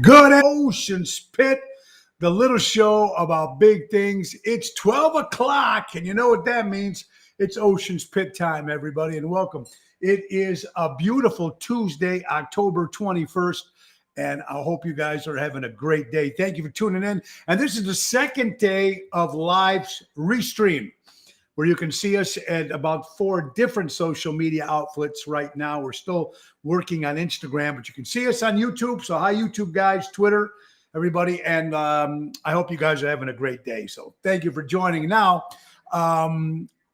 Good Ocean's Pit, the little show about big things. It's 12 o'clock, and you know what that means. It's Ocean's Pit time, everybody, and welcome. It is a beautiful Tuesday, October 21st, and I hope you guys are having a great day. Thank you for tuning in. And this is the second day of live restream, where you can see us at about 4 different social media outlets right now. We're still working on Instagram, but you can see us on YouTube. So hi, YouTube guys, Twitter, everybody. And I hope you guys are having a great day. So thank you for joining. Now,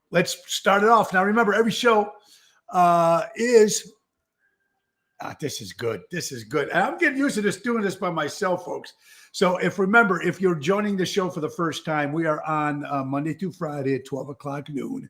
let's start it off. Now, remember, every show this is good. This is good. And I'm getting used to doing this by myself, folks. So if you're joining the show for the first time, we are on Monday through Friday at 12 o'clock noon.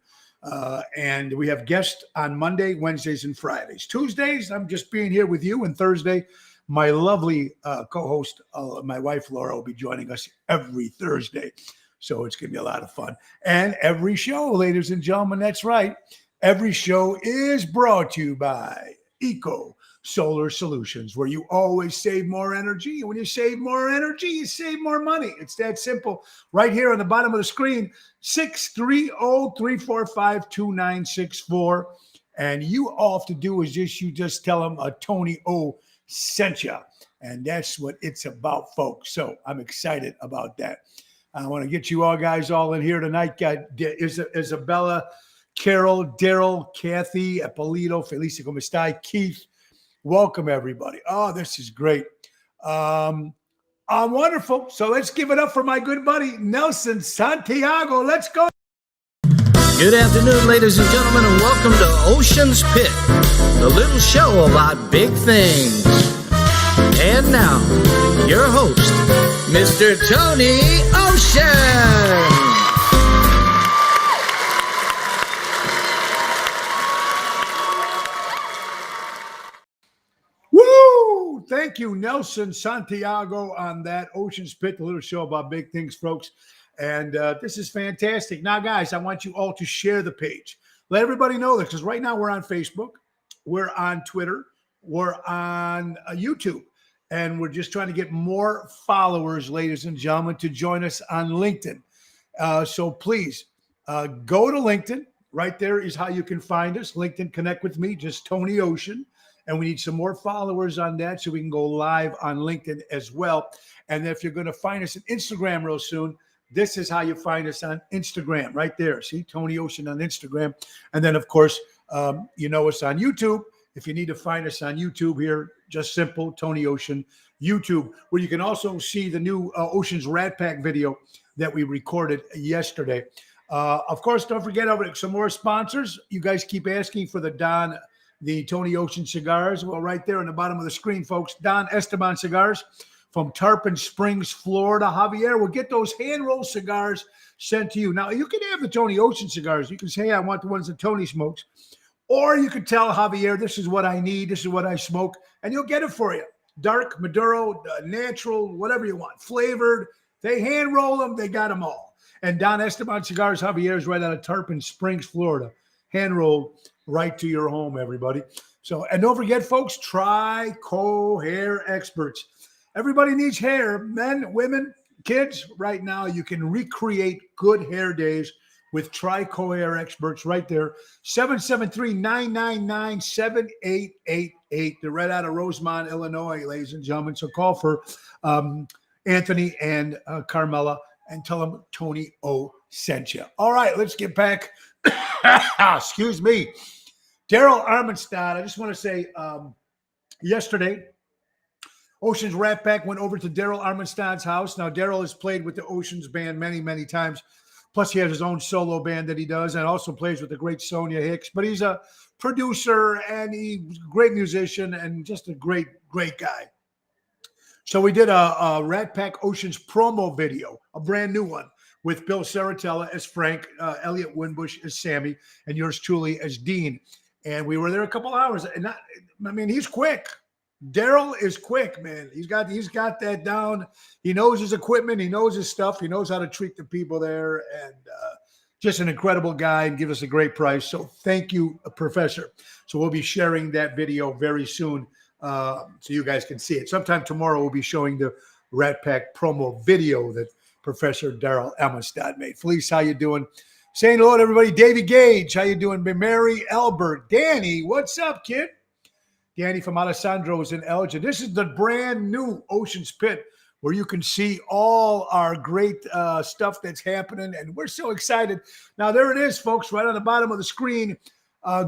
And we have guests on Monday, Wednesdays, and Fridays. Tuesdays, I'm just being here with you. And Thursday, my lovely co-host, my wife, Laura, will be joining us every Thursday. So it's going to be a lot of fun. And every show, ladies and gentlemen, that's right. Every show is brought to you by Eco Solar Solutions, where you always save more energy. And when you save more energy, you save more money. It's that simple. Right here on the bottom of the screen, 630-345-2964. And you all have to do is you just tell them Tony O sent you. And that's what it's about, folks. So I'm excited about that. I want to get you all guys all in here tonight. Got Isabella, Carol, Daryl, Kathy, Apolito, Felicia, ¿cómo está? Keith. Welcome, everybody. Oh, this is great. Wonderful. So let's give it up for my good buddy, Nelson Santiago. Let's go. Good afternoon, ladies and gentlemen, and welcome to Ocean's Pit, the little show about big things. And now, your host, Mr. Tony Ocean. Thank you, Nelson Santiago, on that Ocean's Pit, the little show about big things, folks. And this is fantastic. Now, guys, I want you all to share the page. Let everybody know this, because right now we're on Facebook, we're on Twitter, we're on YouTube, and we're just trying to get more followers, ladies and gentlemen, to join us on LinkedIn. So please go to LinkedIn. Right there is how you can find us. LinkedIn, connect with me, just Tony Ocean. And we need some more followers on that so we can go live on LinkedIn as well. And if you're going to find us on Instagram real soon, this is how you find us on Instagram right there. See, Tony Ocean on Instagram. And then, of course, you know us on YouTube. If you need to find us on YouTube here, just simple, Tony Ocean YouTube, where you can also see the new Ocean's Rat Pack video that we recorded yesterday. Of course, don't forget some more sponsors. You guys keep asking for the Tony Ocean cigars. Well, right there on the bottom of the screen, folks, Don Esteban cigars from Tarpon Springs, Florida. Javier will get those hand-rolled cigars sent to you. Now, you can have the Tony Ocean cigars. You can say, I want the ones that Tony smokes. Or you can tell Javier, this is what I need, this is what I smoke, and he'll get it for you. Dark, Maduro, natural, whatever you want. Flavored. They hand-roll them. They got them all. And Don Esteban cigars, Javier, is right out of Tarpon Springs, Florida. Hand-rolled right to your home, everybody. So, and don't forget, folks, Trico Hair Experts. Everybody needs hair, men, women, kids. Right now, you can recreate good hair days with Trico Hair Experts right there. 773-999-7888. They're right out of Rosemont, Illinois, ladies and gentlemen. So call for Anthony and Carmela and tell them Tony O sent you. All right, let's get back. Excuse me. Daryl Armenstad, I just want to say yesterday, Ocean's Rat Pack went over to Daryl Armenstad's house. Now, Daryl has played with the Ocean's band many, many times. Plus, he has his own solo band that he does and also plays with the great Sonia Hicks. But he's a producer and he's a great musician and just a great, great guy. So we did a Rat Pack Ocean's promo video, a brand new one, with Bill Saratella as Frank, Elliot Winbush as Sammy, and yours truly as Dean. And we were there a couple hours. And he's quick. Daryl is quick, man. He's got that down. He knows his equipment. He knows his stuff. He knows how to treat the people there. And just an incredible guy and give us a great price. So thank you, Professor. So we'll be sharing that video very soon so you guys can see it. Sometime tomorrow we'll be showing the Rat Pack promo video that Professor Daryl Amistad made. Felice, how you doing? Saying hello to everybody. Davey Gage, how you doing? Mary Albert. Danny, what's up, kid? Danny from Alessandro's in Elgin. This is the brand new Ocean's Pit where you can see all our great stuff that's happening, and we're so excited. Now, there it is, folks, right on the bottom of the screen.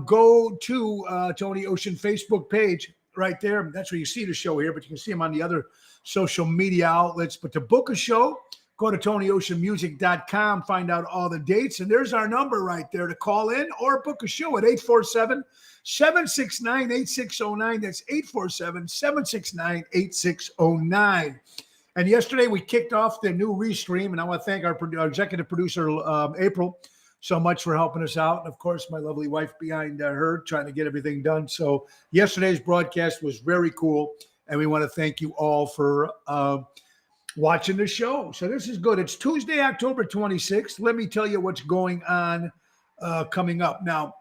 Go to Tony Ocean Facebook page right there. That's where you see the show here, but you can see him on the other social media outlets. But to book a show, go to TonyOceanMusic.com, find out all the dates, and there's our number right there to call in or book a show at 847-769-8609. That's 847-769-8609. And yesterday we kicked off the new restream, and I want to thank our executive producer, April, so much for helping us out. And, of course, my lovely wife behind her trying to get everything done. So yesterday's broadcast was very cool, and we want to thank you all for watching the show. So this is good. It's Tuesday, October 26th. Let me tell you what's going on coming up. Now,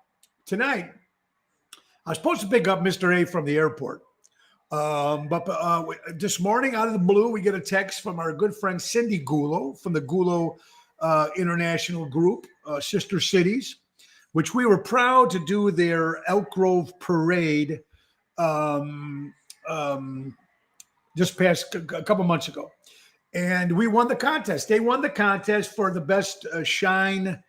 tonight, I was supposed to pick up Mr. A from the airport. But this morning, out of the blue, we get a text from our good friend Cindy Gulo from the Gulo International Group, Sister Cities, which we were proud to do their Elk Grove parade just past a couple months ago. And we won the contest. They won the contest for the best shine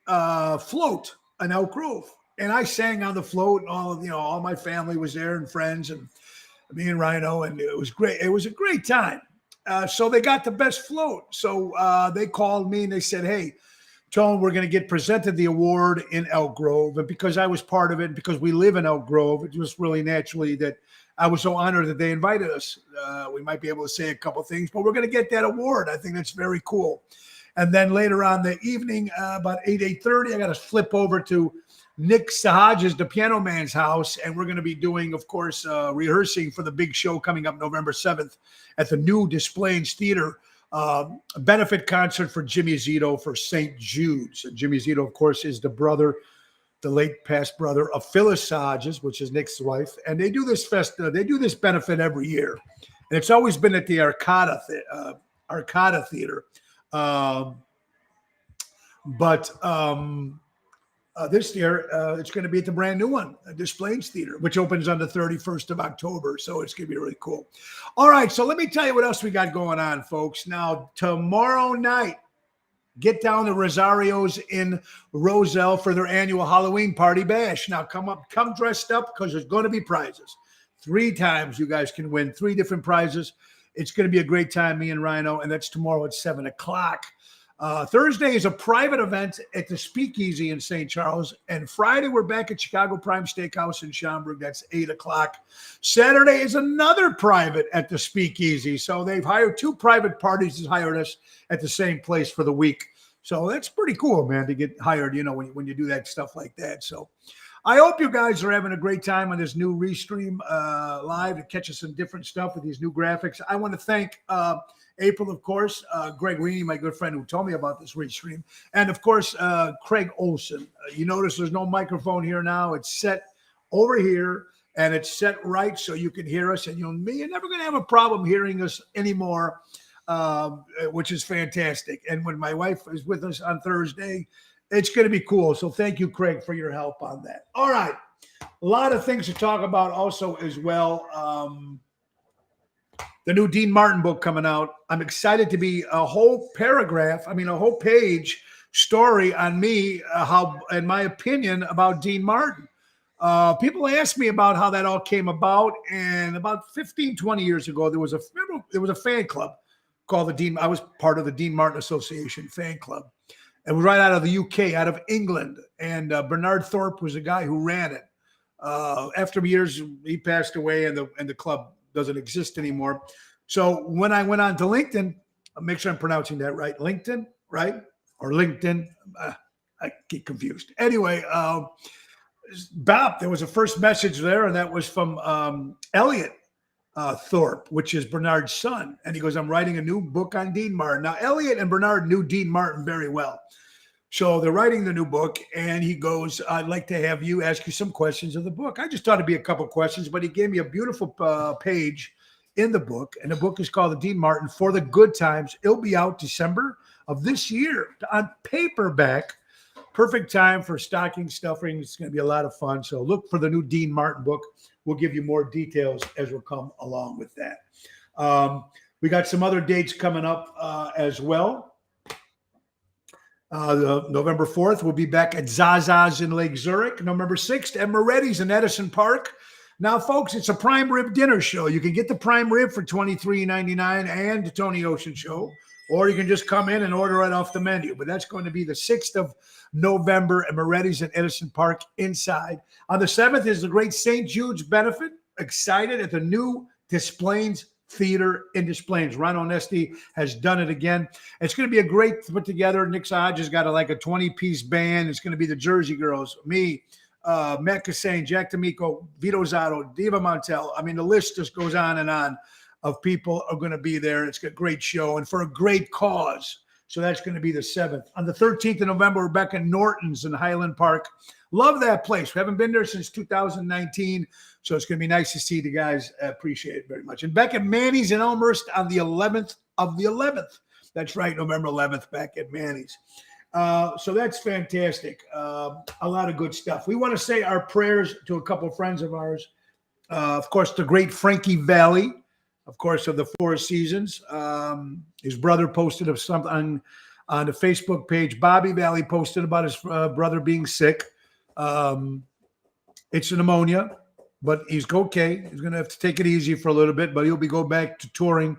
float in Elk Grove. And I sang on the float, and all my family was there and friends, and me and Rhino, and it was great. It was a great time. So they got the best float. So they called me and they said, hey, Tone, we're going to get presented the award in Elk Grove. And because I was part of it, because we live in Elk Grove, it was really naturally that I was so honored that they invited us. We might be able to say a couple things, but we're going to get that award. I think that's very cool. And then later on the evening, about 8:30, I got to flip over to Nick Sahajas, the Piano Man's house, and we're going to be doing, of course, rehearsing for the big show coming up November 7th at the new Des Plaines Theater, a benefit concert for Jimmy Zito for St. Jude's. And Jimmy Zito, of course, is the late past brother of Phyllis Sahajas, which is Nick's wife, and they do this benefit every year, and it's always been at the Arcada Theater, but this year, it's going to be at the brand new one, Des Plaines Theater, which opens on the 31st of October. So it's going to be really cool. All right. So let me tell you what else we got going on, folks. Now, tomorrow night, get down to Rosario's in Roselle for their annual Halloween party bash. Now, come dressed up because there's going to be prizes. 3 times you guys can win 3 different prizes. It's going to be a great time, me and Rhino, and that's tomorrow at 7 o'clock. Thursday is a private event at the Speakeasy in St. Charles. And Friday, we're back at Chicago Prime Steakhouse in Schaumburg. That's 8 o'clock. Saturday is another private at the Speakeasy. So they've hired 2 private parties to hire us at the same place for the week. So that's pretty cool, man, to get hired, when you do that stuff like that. So I hope you guys are having a great time on this new Restream live to catch us some different stuff with these new graphics. I want to thank April, of course, Greg Weenie, my good friend who told me about this Restream, and, of course, Craig Olson. You notice there's no microphone here now. It's set over here, and it's set right so you can hear us, and you're never going to have a problem hearing us anymore, which is fantastic. And when my wife is with us on Thursday, it's going to be cool. So thank you, Craig, for your help on that. All right. A lot of things to talk about also as well. The new Dean Martin book coming out. I'm excited to be a whole page story on me, how, in my opinion, about Dean Martin. People ask me about how that all came about. And about 15, 20 years ago, there was a fan club called the Dean. I was part of the Dean Martin Association fan club. It was right out of the UK, out of England. And Bernard Thorpe was the guy who ran it. After years, he passed away, and the club doesn't exist anymore. So when I went on to LinkedIn, I'll make sure I'm pronouncing that right. LinkedIn, right? Or LinkedIn. I get confused. Anyway, there was a first message there, and that was from Elliot Thorpe, which is Bernard's son. And he goes, I'm writing a new book on Dean Martin. Now, Elliot and Bernard knew Dean Martin very well. So they're writing the new book, and he goes, I'd like to have you ask you some questions of the book. I just thought it'd be a couple questions, but he gave me a beautiful page in the book, and the book is called The Dean Martin For the Good Times. It'll be out December of this year on paperback. Perfect time for stocking stuffing. It's going to be a lot of fun. So look for the new Dean Martin book. We'll give you more details as we'll come along with that. We got some other dates coming up as well. November 4th, we'll be back at Zaza's in Lake Zurich. November 6th at Moretti's in Edison Park. Now, folks, it's a prime rib dinner show. You can get the prime rib for $23.99 and the Tony Ocean Show, or you can just come in and order it off the menu. But that's going to be the 6th of November at Moretti's in Edison Park inside. On the 7th is the Great St. Jude's Benefit. Excited at the new Des Plaines Theater in Des Plaines. Ron Onesti has done it again. It's going to be a great put together. Nick Hodge has got a 20-piece band. It's going to be the Jersey Girls, me, Matt Cassane, Jack D'Amico, Vito Zotto, Diva Montel. I mean, the list just goes on of people are going to be there. It's a great show and for a great cause. So that's going to be the 7th. On the 13th of November, we're back in Norton's in Highland Park. Love that place. We haven't been there since 2019. So it's going to be nice to see the guys. Appreciate it very much. And back at Manny's in Elmhurst on the 11th of the 11th. That's right, November 11th, back at Manny's. So that's fantastic. A lot of good stuff. We want to say our prayers to a couple of friends of ours. Of course, the great Frankie Valli, of course, of the Four Seasons. His brother posted of something on the Facebook page. Bobby Valli posted about his brother being sick. It's pneumonia, but he's okay. He's going to have to take it easy for a little bit, but he'll be going back to touring,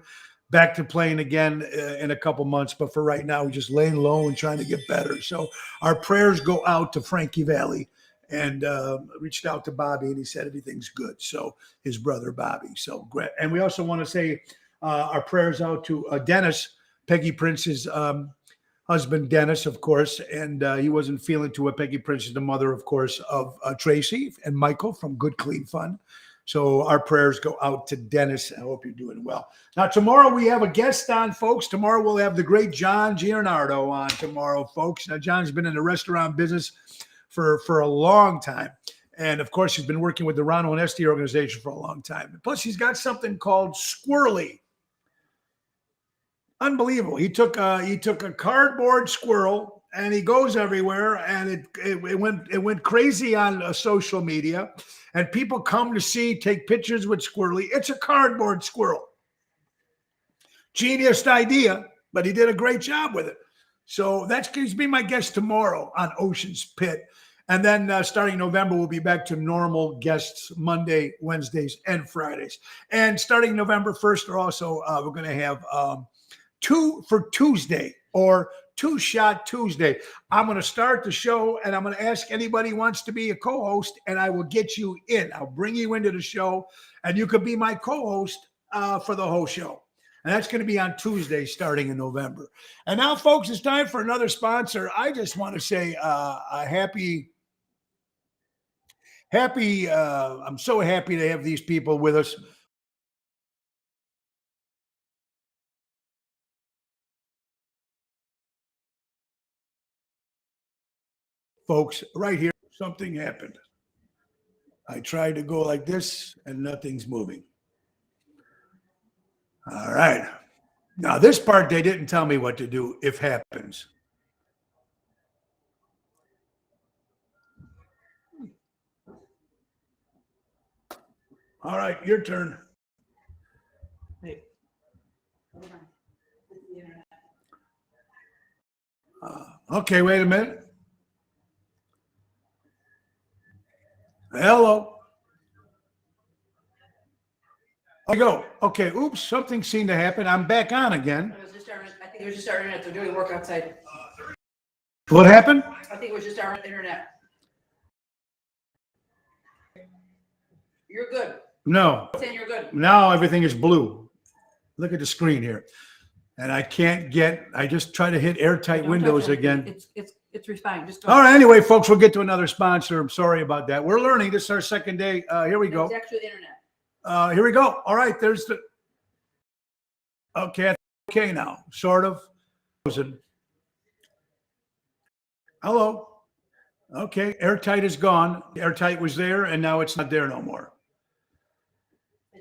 back to playing again in a couple months. But for right now, he's just laying low and trying to get better. So our prayers go out to Frankie Valli, and reached out to Bobby, and he said everything's good. So his brother Bobby. So great. And we also want to say our prayers out to Dennis, Peggy Prince's husband, Dennis, of course, and he wasn't feeling too well. Peggy Prince is the mother, of course, of Tracy and Michael from Good Clean Fun. So our prayers go out to Dennis. I hope you're doing well. Now, tomorrow we have a guest on, folks. Tomorrow we'll have the great John Gianardo on tomorrow, folks. Now, John's been in the restaurant business for a long time. And, of course, he's been working with the Ron Onesti organization for a long time. Plus, he's got something called Squirrely. Unbelievable. He took a cardboard squirrel and he goes everywhere, and it went crazy on social media, and people come to take pictures with Squirrely. It's a cardboard squirrel. Genius idea, but he did a great job with it. So he's being my guest tomorrow on Ocean's Pit. And then starting November, we'll be back to normal guests Monday, Wednesdays, and Fridays. And starting November 1st, we're going to have Two for Tuesday, or Two Shot Tuesday. I'm going to start the show, and I'm going to ask anybody who wants to be a co-host, and I will get you in. I'll bring you into the show, and you could be my co-host for the whole show. And that's going to be on Tuesday starting in November. And now, folks, it's time for another sponsor. I just want to say a happy, I'm so happy to have these people with us. Folks, right here, something happened. I tried to go like this, and nothing's moving. All right. Now, this part, they didn't tell me what to do if happens. All right, your turn. Hey. Okay, wait a minute. Hello. I go. Okay. Oops. Something seemed to happen. I'm back on again. I think it was just our internet. They're doing work outside. What happened? I think it was just our internet. You're good. No. Saying you're good. Now everything is blue. Look at the screen here. And I just try to hit airtight Don't windows touch anything. again. It's fine. Just go. All right. Anyway, folks, we'll get to another sponsor. I'm sorry about that. We're learning. This is our second day. Here we go. It's actually the internet. Here we go. All right. There's the. Okay. Okay now. Sort of. Hello. Okay, airtight is gone. Airtight was there, and now it's not there no more.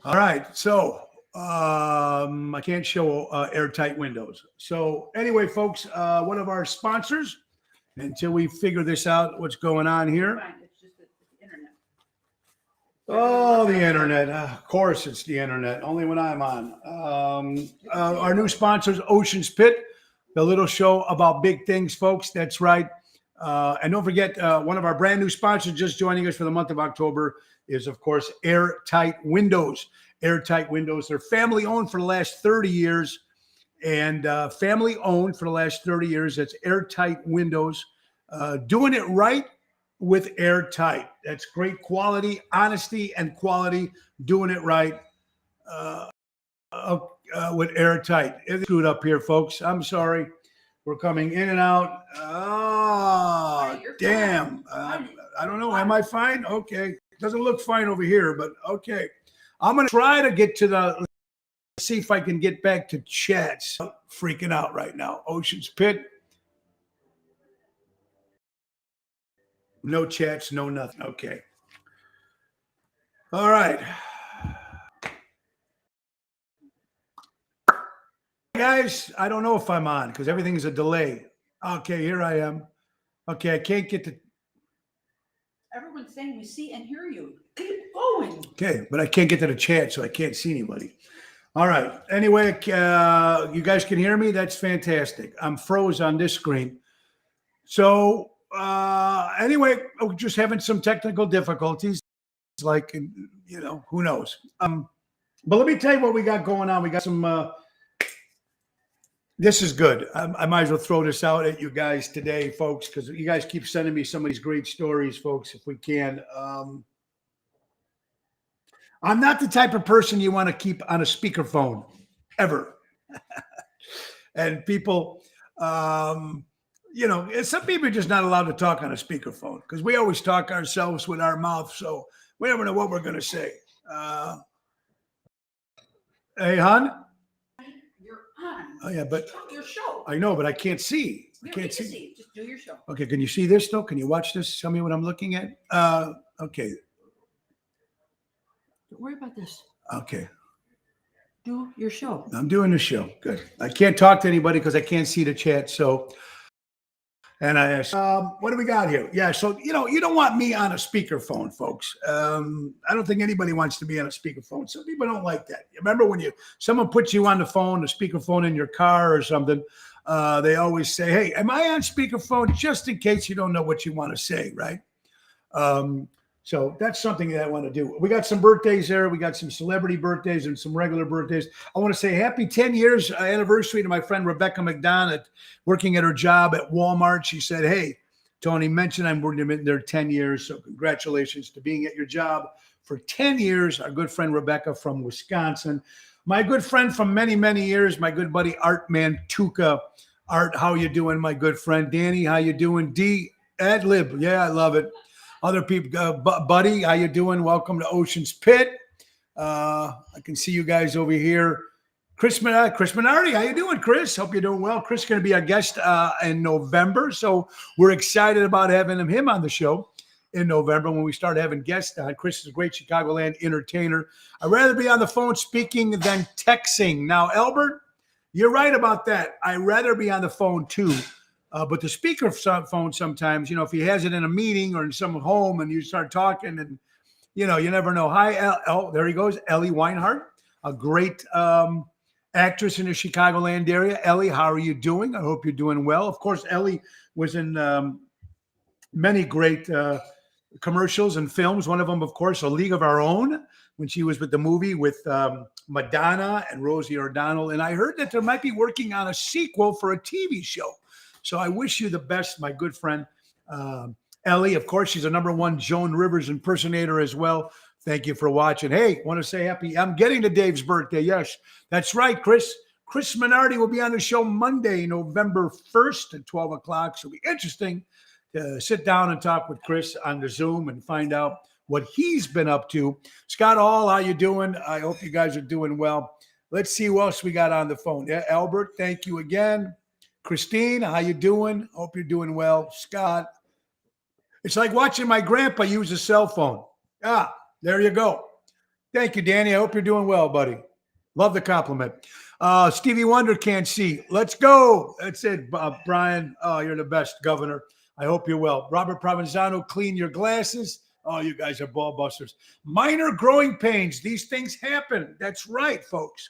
All right, so I can't show airtight windows. So anyway, folks, one of our sponsors, until we figure this out, what's going on here. Fine, it's just the internet. Oh, the internet. Of course, it's the internet. Only when I'm on. Our new sponsors, Ocean's Pit, the little show about big things, folks. That's right. And don't forget, one of our brand new sponsors just joining us for the month of October is, of course, Airtight Windows. Airtight Windows. They're family owned for the last 30 years. And family owned for the last 30 years. That's Airtight Windows. Doing it right with Airtight. That's great quality, honesty, and quality. Doing it right with Airtight. It's screwed up here, folks. I'm sorry. We're coming in and out. Oh, damn. I don't know. Am I fine? Okay. Doesn't look fine over here, but okay. I'm going to try to get to the, see if I can get back to chats. I'm freaking out right now. Ocean's Pit. No chats, no nothing. Okay. All right. Guys, I don't know if I'm on because everything's a delay. Okay, here I am. Okay, I can't get to. Everyone's saying we see and hear you. Keep going. Okay, but I can't get to the chat, so I can't see anybody. All right. Anyway, you guys can hear me? That's fantastic. I'm froze on this screen. So anyway, we're just having some technical difficulties. Like, you know, who knows? But let me tell you what we got going on. We got some. This is good. I might as well throw this out at you guys today, folks, because you guys keep sending me some of these great stories, folks, if we can. I'm not the type of person you want to keep on a speakerphone, ever. And people, you know, some people are just not allowed to talk on a speakerphone because we always talk ourselves with our mouth, so we never know what we're going to say. Hey, hon? Oh yeah, but Your show. I know, but I can't see. I You don't can't need to see. Just do your show. Okay, can you see this though? Can you watch this? Tell me what I'm looking at. Okay, Don't worry about this. okay. Do your show. I'm doing the show. Good. I can't talk to anybody because I can't see the chat. So, and I asked, what do we got here? Yeah, so you know, you don't want me on a speakerphone, folks. I don't think anybody wants to be on a speakerphone. Some people don't like that. Remember when someone puts you on the phone, the speakerphone in your car or something, they always say, "Hey, am I on speakerphone?" Just in case you don't know what you want to say, right? So that's something that I want to do. We got some birthdays there. We got some celebrity birthdays and some regular birthdays. I want to say happy 10 years anniversary to my friend Rebecca McDonald, working at her job at Walmart. She said, "Hey, Tony, mentioned I'm working there 10 years. So congratulations to being at your job for 10 years. Our good friend Rebecca from Wisconsin. My good friend from many, many years, my good buddy Art Mantuka. Art, how you doing, my good friend? Danny, how you doing? D, ad lib. Yeah, I love it. Other people, buddy, how you doing? Welcome to Ocean's Pit. I can see you guys over here. Chris Minardi, how you doing, Chris? Hope you're doing well. Chris is going to be our guest in November, so we're excited about having him on the show in November when we start having guests on. Chris is a great Chicagoland entertainer. I'd rather be on the phone speaking than texting. Now, Albert, you're right about that. I'd rather be on the phone too. But the speaker phone sometimes, you know, if he has it in a meeting or in some home and you start talking and, you know, you never know. Hi, there he goes. Ellie Weinhardt, a great actress in the Chicagoland area. Ellie, how are you doing? I hope you're doing well. Of course, Ellie was in many great commercials and films. One of them, of course, A League of Our Own, when she was with the movie with Madonna and Rosie O'Donnell. And I heard that they might be working on a sequel for a TV show. So I wish you the best, my good friend, Ellie. Of course, she's a #1 Joan Rivers impersonator as well. Thank you for watching. Hey, want to say happy. I'm getting to Dave's birthday. Yes, that's right, Chris. Chris Minardi will be on the show Monday, November 1st at 12 o'clock. So it'll be interesting to sit down and talk with Chris on the Zoom and find out what he's been up to. Scott Hall, how you doing? I hope you guys are doing well. Let's see who else we got on the phone. Yeah, Albert, thank you again. Christine, how you doing? Hope you're doing well. Scott. It's like watching my grandpa use a cell phone. Ah, there you go. Thank you, Danny. I hope you're doing well, buddy. Love the compliment. Stevie Wonder can't see. Let's go. That's it, Brian. Oh, you're the best, Governor. I hope you're well. Robert Provenzano, clean your glasses. Oh, you guys are ball busters. Minor growing pains. These things happen. That's right, folks.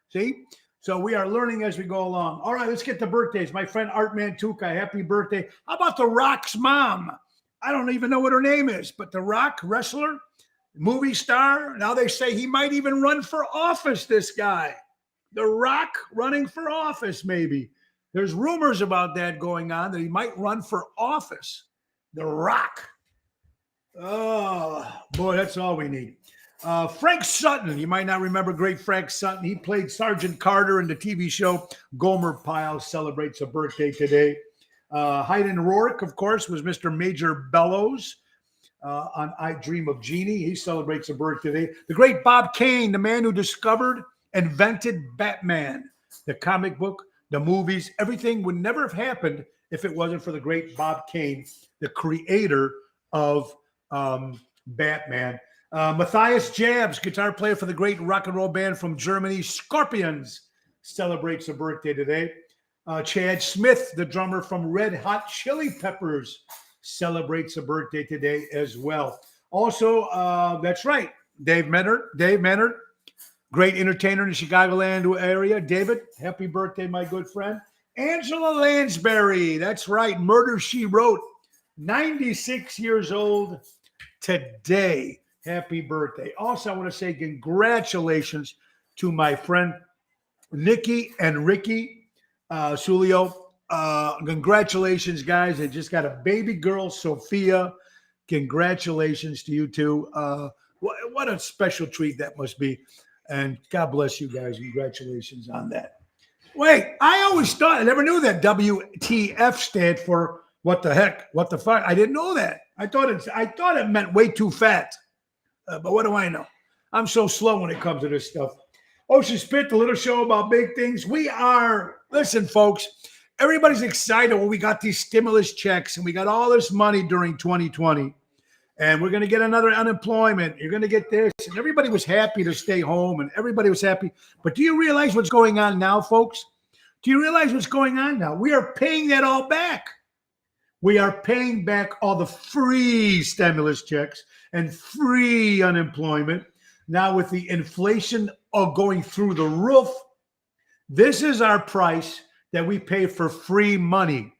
See? So we are learning as we go along. All right, let's get to birthdays. My friend Art Mantuka, happy birthday. How about The Rock's mom? I don't even know what her name is, but The Rock, wrestler, movie star. Now they say he might even run for office, this guy. The Rock running for office, maybe. There's rumors about that going on, that he might run for office. The Rock. Oh, boy, that's all we need. Frank Sutton. You might not remember great Frank Sutton. He played Sergeant Carter in the TV show Gomer Pyle celebrates a birthday today. Hayden Rourke, of course, was Mr. Major Bellows on I Dream of Jeannie. He celebrates a birthday today. The great Bob Kane, the man who discovered, invented Batman, the comic book, the movies. Everything would never have happened if it wasn't for the great Bob Kane, the creator of Batman. Matthias Jabs, guitar player for the great rock and roll band from Germany, Scorpions, celebrates a birthday today. Chad Smith, the drummer from Red Hot Chili Peppers, celebrates a birthday today as well. Also, that's right, Dave Menard, great entertainer in the Chicagoland area. David, happy birthday, my good friend. Angela Lansbury, that's right, Murder, She Wrote, 96 years old today. Happy birthday. Also, I want to say congratulations to my friend Nikki and Ricky Sulio. Congratulations, guys. They just got a baby girl, Sophia. Congratulations to you two. What a special treat that must be. And God bless you guys. Congratulations on that. Wait, I always thought, I never knew that WTF stand for what the heck, what the fuck. I didn't know that. I thought it meant way too fat. But what do I know? I'm so slow when it comes to this stuff. Ocean Spit, the little show about big things. Listen, folks, everybody's excited when we got these stimulus checks and we got all this money during 2020. And we're going to get another unemployment. You're going to get this. And everybody was happy to stay home and everybody was happy. But do you realize what's going on now, folks? Do you realize what's going on now? We are paying that all back. We are paying back all the free stimulus checks and free unemployment. Now with the inflation going through the roof, this is our price that we pay for free money.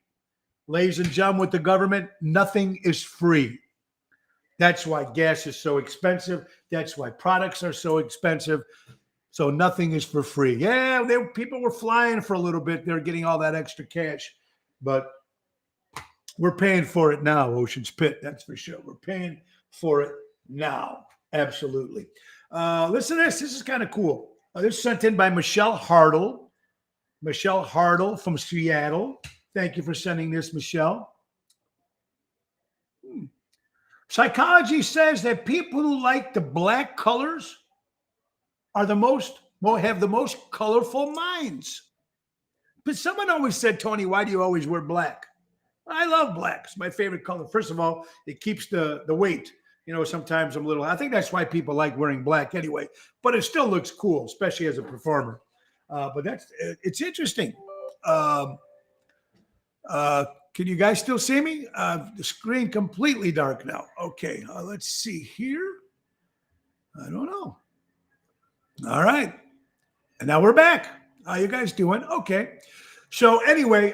Ladies and gentlemen, with the government, nothing is free. That's why gas is so expensive. That's why products are so expensive. So nothing is for free. Yeah, people were flying for a little bit. They're getting all that extra cash. But we're paying for it now, Ocean Spit. That's for sure. We're paying for it now. Absolutely. Listen to this. This is kind of cool. This is sent in by Michelle Hartle. Michelle Hartle from Seattle. Thank you for sending this, Michelle. Psychology says that people who like the black colors are have the most colorful minds. But someone always said, Tony, why do you always wear black? I love black. It's my favorite color. First of all, it keeps the weight. You know, sometimes I think that's why people like wearing black anyway, but it still looks cool, especially as a performer. But it's interesting. Can you guys still see me? The screen completely dark now. Okay, let's see here. I don't know. All right. And now we're back. How you guys doing? Okay. So anyway,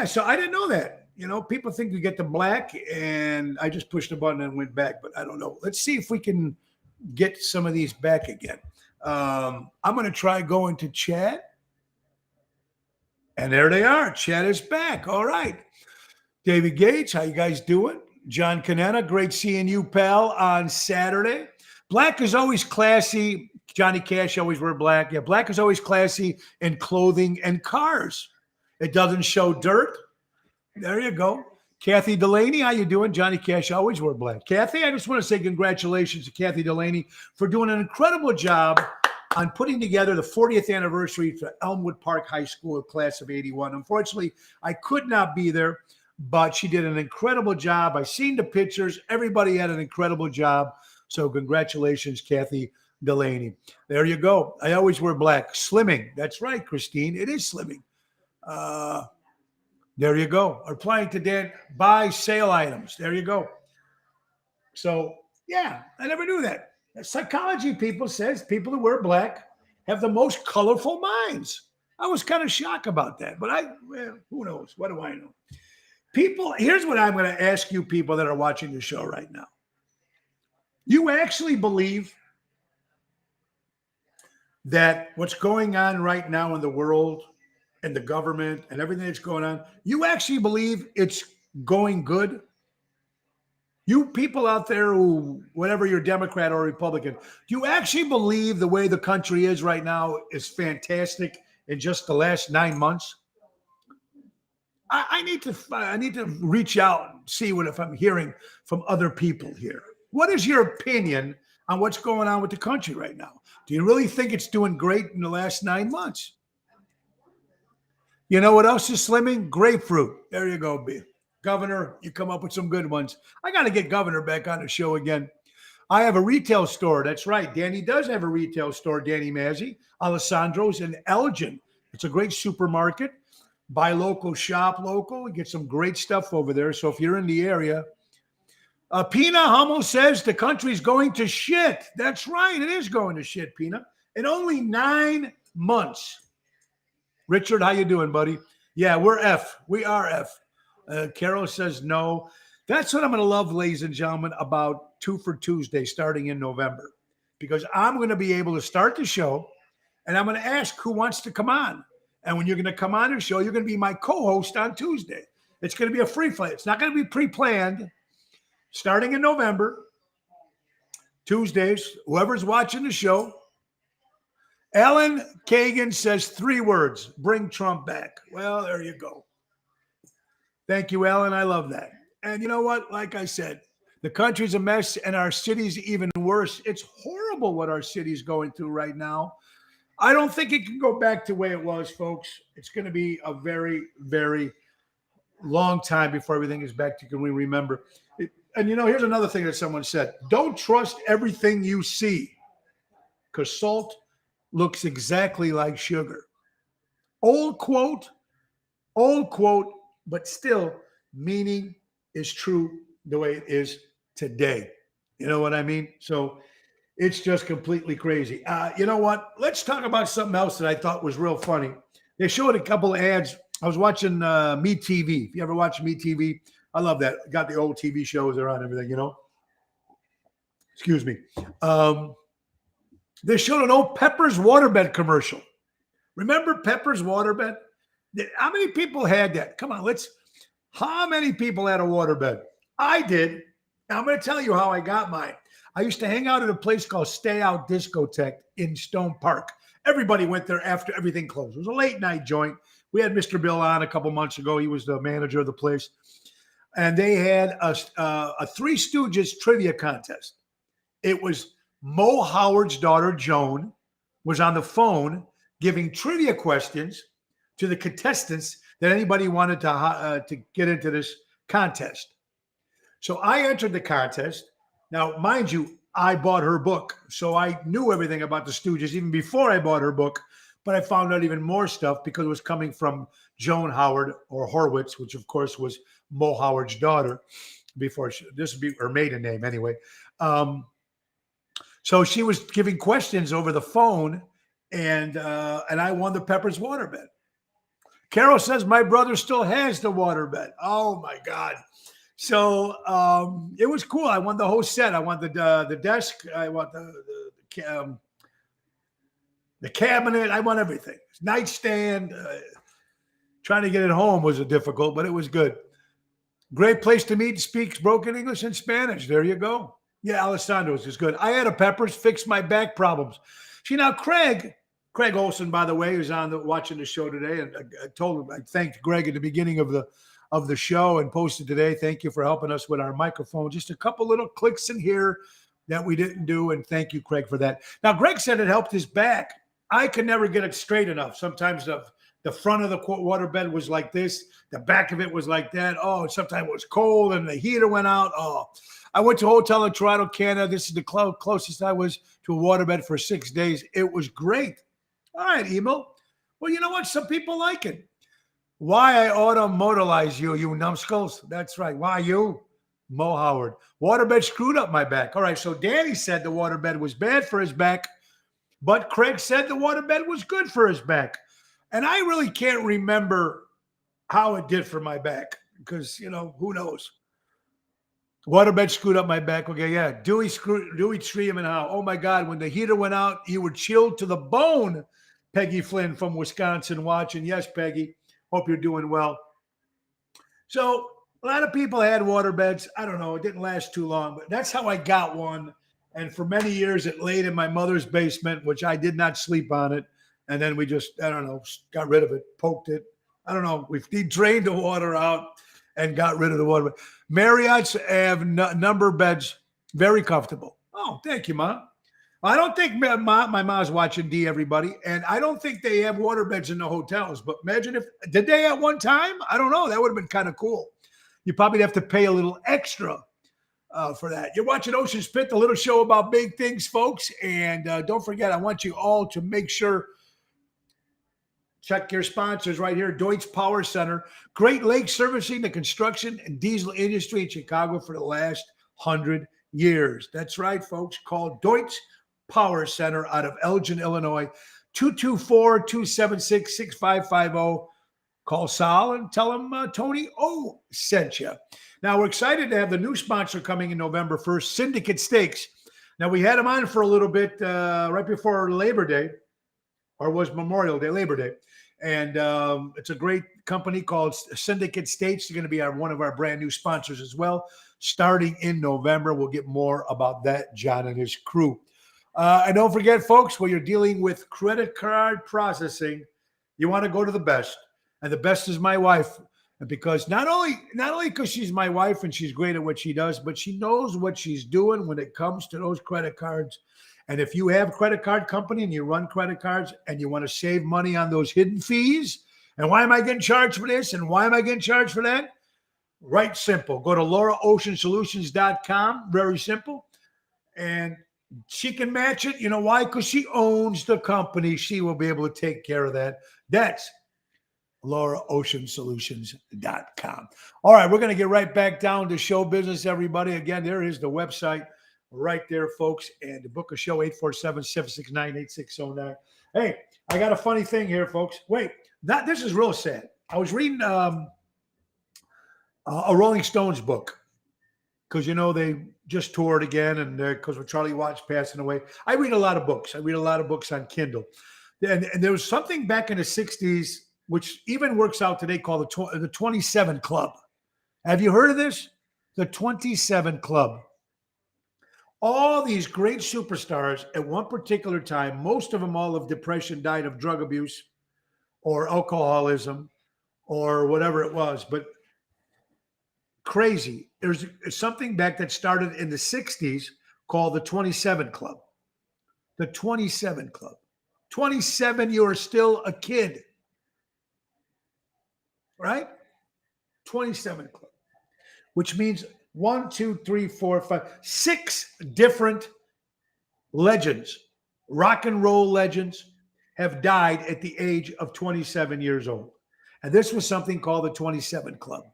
so I didn't know that. You know, people think you get the black, and I just pushed a button and went back, but I don't know. Let's see if we can get some of these back again. I'm going to try going to chat. And there they are. Chat is back. All right. David Gates, how you guys doing? John Canetta, great seeing you, pal, on Saturday. Black is always classy. Johnny Cash always wear black. Yeah, black is always classy in clothing and cars. It doesn't show dirt. There you go. Kathy Delaney, how you doing? Johnny Cash always wore black. Kathy, I just want to say congratulations to Kathy Delaney for doing an incredible job on putting together the 40th anniversary for Elmwood Park High School class of 81. Unfortunately, I could not be there, but she did an incredible job. I seen the pictures. Everybody had an incredible job. So congratulations, Kathy Delaney. There you go. I always wear black. Slimming. That's right, Christine. It is slimming. There you go. Applying to Dan, buy sale items. There you go. So, yeah, I never knew that. Psychology people says people who wear black have the most colorful minds. I was kind of shocked about that, but who knows? What do I know? People, here's what I'm going to ask you people that are watching the show right now. You actually believe that what's going on right now in the world and the government and everything that's going on, you actually believe it's going good? You people out there who, whatever you're Democrat or Republican, do you actually believe the way the country is right now is fantastic in just the last 9 months? I need to reach out and see if I'm hearing from other people here. What is your opinion on what's going on with the country right now? Do you really think it's doing great in the last 9 months? You know what else is slimming? Grapefruit. There you go, B. Governor, you come up with some good ones. I got to get Governor back on the show again. I have a retail store. That's right. Danny does have a retail store, Danny Mazzi. Alessandro's in Elgin. It's a great supermarket. Buy local, shop local. Get some great stuff over there. So if you're in the area, Pina Hummel says the country's going to shit. That's right. It is going to shit, Pina. In only 9 months. Richard, how you doing, buddy? Yeah, we're F. We are F. Carol says no. That's what I'm going to love, ladies and gentlemen, about 2 for Tuesday starting in November, because I'm going to be able to start the show and I'm going to ask who wants to come on. And when you're going to come on the show, you're going to be my co-host on Tuesday. It's going to be a free play. It's not going to be pre-planned. Starting in November, Tuesdays, whoever's watching the show. Ellen Kagan says 3 words: bring Trump back. Well, there you go. Thank you, Ellen. I love that. And you know what? Like I said, the country's a mess and our city's even worse. It's horrible what our city's going through right now. I don't think it can go back to the way it was, folks. It's going to be a very, very long time before everything is back to, can we remember? And you know, here's another thing that someone said. Don't trust everything you see, because salt looks exactly like sugar. Old quote, but still meaning is true the way it is today. You know what I mean? So it's just completely crazy. You know what? Let's talk about something else that I thought was real funny. They showed a couple of ads. I was watching Me TV. If you ever watch Me TV, I love that. Got the old TV shows there on everything, you know. Excuse me. They showed an old Pepper's Waterbed commercial. Remember Pepper's Waterbed? How many people had that? Come on, how many people had a waterbed? I did. Now, I'm going to tell you how I got mine. I used to hang out at a place called Stay Out Discotheque in Stone Park. Everybody went there after everything closed. It was a late night joint. We had Mr. Bill on a couple months ago. He was the manager of the place. And they had a Three Stooges trivia contest. It was Mo Howard's daughter, Joan, was on the phone giving trivia questions to the contestants that anybody wanted to get into this contest. So I entered the contest. Now, mind you, I bought her book. So I knew everything about the Stooges even before I bought her book. But I found out even more stuff because it was coming from Joan Howard, or Horwitz, which of course was Mo Howard's daughter before this would be her maiden name anyway. So she was giving questions over the phone, and I won the Pepper's waterbed. Carol says my brother still has the waterbed. Oh my God. So it was cool. I won the whole set. I won the desk. I won the cabinet. I won everything. Nightstand. Trying to get it home was difficult, but it was good. Great place to meet. Speaks broken English and Spanish. There you go. Yeah, Alessandro's is good. I had a Peppers, fixed my back problems. See, now Craig Olson, by the way, who's watching the show today, and I thanked Greg at the beginning of the show and posted today. Thank you for helping us with our microphone. Just a couple little clicks in here, that we didn't do. And thank you, Craig, for that. Now, Greg said it helped his back. I could never get it straight enough. Sometimes the front of the waterbed was like this. The back of it was like that. Oh, sometimes it was cold and the heater went out. Oh, I went to a hotel in Toronto, Canada. This is the closest I was to a waterbed for 6 days. It was great. All right, Emil. Well, you know what? Some people like it. Why I ought to modelize you, you numbskulls. That's right. Why you? Mo Howard. Waterbed screwed up my back. All right, so Danny said the waterbed was bad for his back, but Craig said the waterbed was good for his back. And I really can't remember how it did for my back because, who knows? Waterbed screwed up my back. Okay, yeah. Dewey Stream and how? Oh, my God. When the heater went out, you were chilled to the bone. Peggy Flynn from Wisconsin watching. Yes, Peggy. Hope you're doing well. So a lot of people had waterbeds. I don't know. It didn't last too long, but that's how I got one. And for many years, it laid in my mother's basement, which I did not sleep on it. And then we just, I don't know, got rid of it, poked it. I don't know. We've drained the water out and got rid of the water. Marriott's have number beds, very comfortable. Oh, thank you, Mom. I don't think my mom's watching D, everybody. And I don't think they have water beds in the hotels. But imagine did they at one time? I don't know. That would have been kind of cool. You probably have to pay a little extra for that. You're watching Ocean's Pit, the little show about big things, folks. And don't forget, I want you all to make sure, check your sponsors right here. Deutz Power Center, Great Lakes servicing the construction and diesel industry in Chicago for the last 100 years. That's right, folks. Call Deutz Power Center out of Elgin, Illinois, 224-276-6550. Call Sal and tell him Tony O sent you. Now, we're excited to have the new sponsor coming in November 1st, Syndicate Steaks. Now, we had them on for a little bit right before Labor Day, or was Memorial Day, Labor Day. And it's a great company called Syndicate Steaks. They're going to be one of our brand new sponsors as well. Starting in November, we'll get more about that, John and his crew. And don't forget, folks, when you're dealing with credit card processing, you want to go to the best. And the best is my wife. And because not only because she's my wife and she's great at what she does, but she knows what she's doing when it comes to those credit cards. And if you have a credit card company and you run credit cards and you want to save money on those hidden fees, and why am I getting charged for this? And why am I getting charged for that? Right, simple. Go to LauraOceanSolutions.com. Very simple. And she can match it. You know why? Because she owns the company. She will be able to take care of that. That's LauraOceanSolutions.com. All right, we're going to get right back down to show business, everybody. Again, there is the website right there, folks. And to book a show, 847-769-8609. Hey, I got a funny thing here, folks. Wait, this is real sad. I was reading a Rolling Stones book because, they just toured again, and because with Charlie Watts passing away. I read a lot of books. I read a lot of books on Kindle. And there was something back in the 60s, which even works out today, called the 27 Club. Have you heard of this? The 27 Club. All these great superstars at one particular time, most of them all of depression, died of drug abuse or alcoholism or whatever it was. But crazy. There's something back that started in the 60s called the 27 Club. The 27 Club. 27, you're still a kid. Right? 27 Club. Which means 1, 2, 3, 4, 5, 6 different legends, rock and roll legends, have died at the age of 27 years old. And this was something called the 27 Club.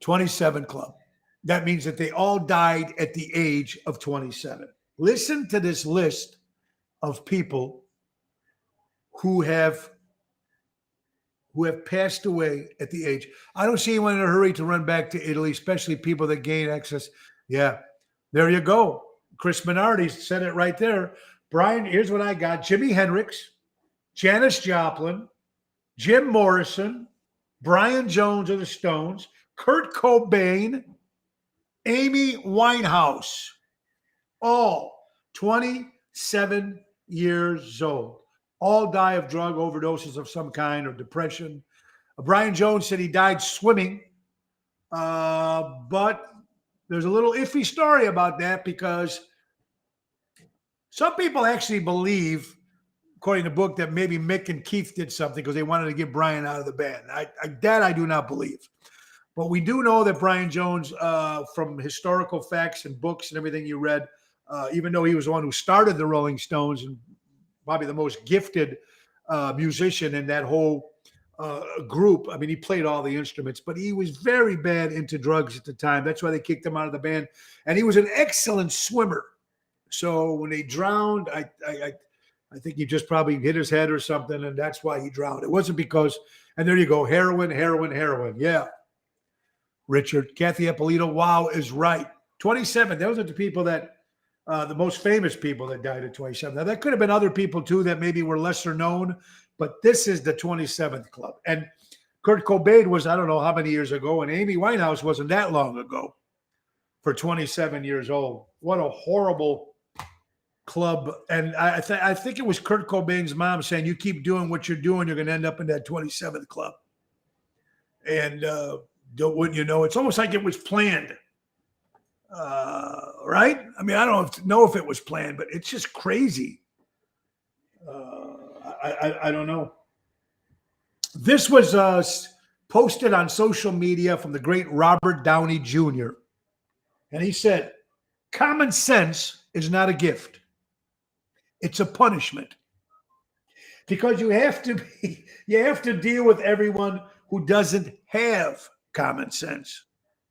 27 Club. That means that they all died at the age of 27. Listen to this list of people who have passed away at the age. I don't see anyone in a hurry to run back to Italy, especially people that gain access. Yeah, there you go. Chris Minardi said it right there. Brian, here's what I got. Jimi Hendrix, Janis Joplin, Jim Morrison, Brian Jones of the Stones, Kurt Cobain, Amy Winehouse, all 27 years old. All die of drug overdoses of some kind or depression. Brian Jones said he died swimming, but there's a little iffy story about that because some people actually believe, according to the book, that maybe Mick and Keith did something because they wanted to get Brian out of the band. That I do not believe. But we do know that Brian Jones, from historical facts and books and everything you read, even though he was the one who started the Rolling Stones and probably the most gifted musician in that whole group. I mean, he played all the instruments, but he was very bad into drugs at the time. That's why they kicked him out of the band. And he was an excellent swimmer. So when they drowned, I think he just probably hit his head or something, and that's why he drowned. It wasn't because, and there you go, heroin. Yeah. Richard, Kathy Eppolito, wow, is right. 27, those are the people that, the most famous people that died at 27. Now, that could have been other people, too, that maybe were lesser known, but this is the 27th club. And Kurt Cobain was, I don't know how many years ago, and Amy Winehouse wasn't that long ago for 27 years old. What a horrible club. And I think it was Kurt Cobain's mom saying, you keep doing what you're doing, you're going to end up in that 27th club. And wouldn't you know, it's almost like it was planned. Right? I mean, I don't know if it was planned, but it's just crazy. I don't know. This was posted on social media from the great Robert Downey Jr. And he said, common sense is not a gift. It's a punishment. Because you have to deal with everyone who doesn't have common sense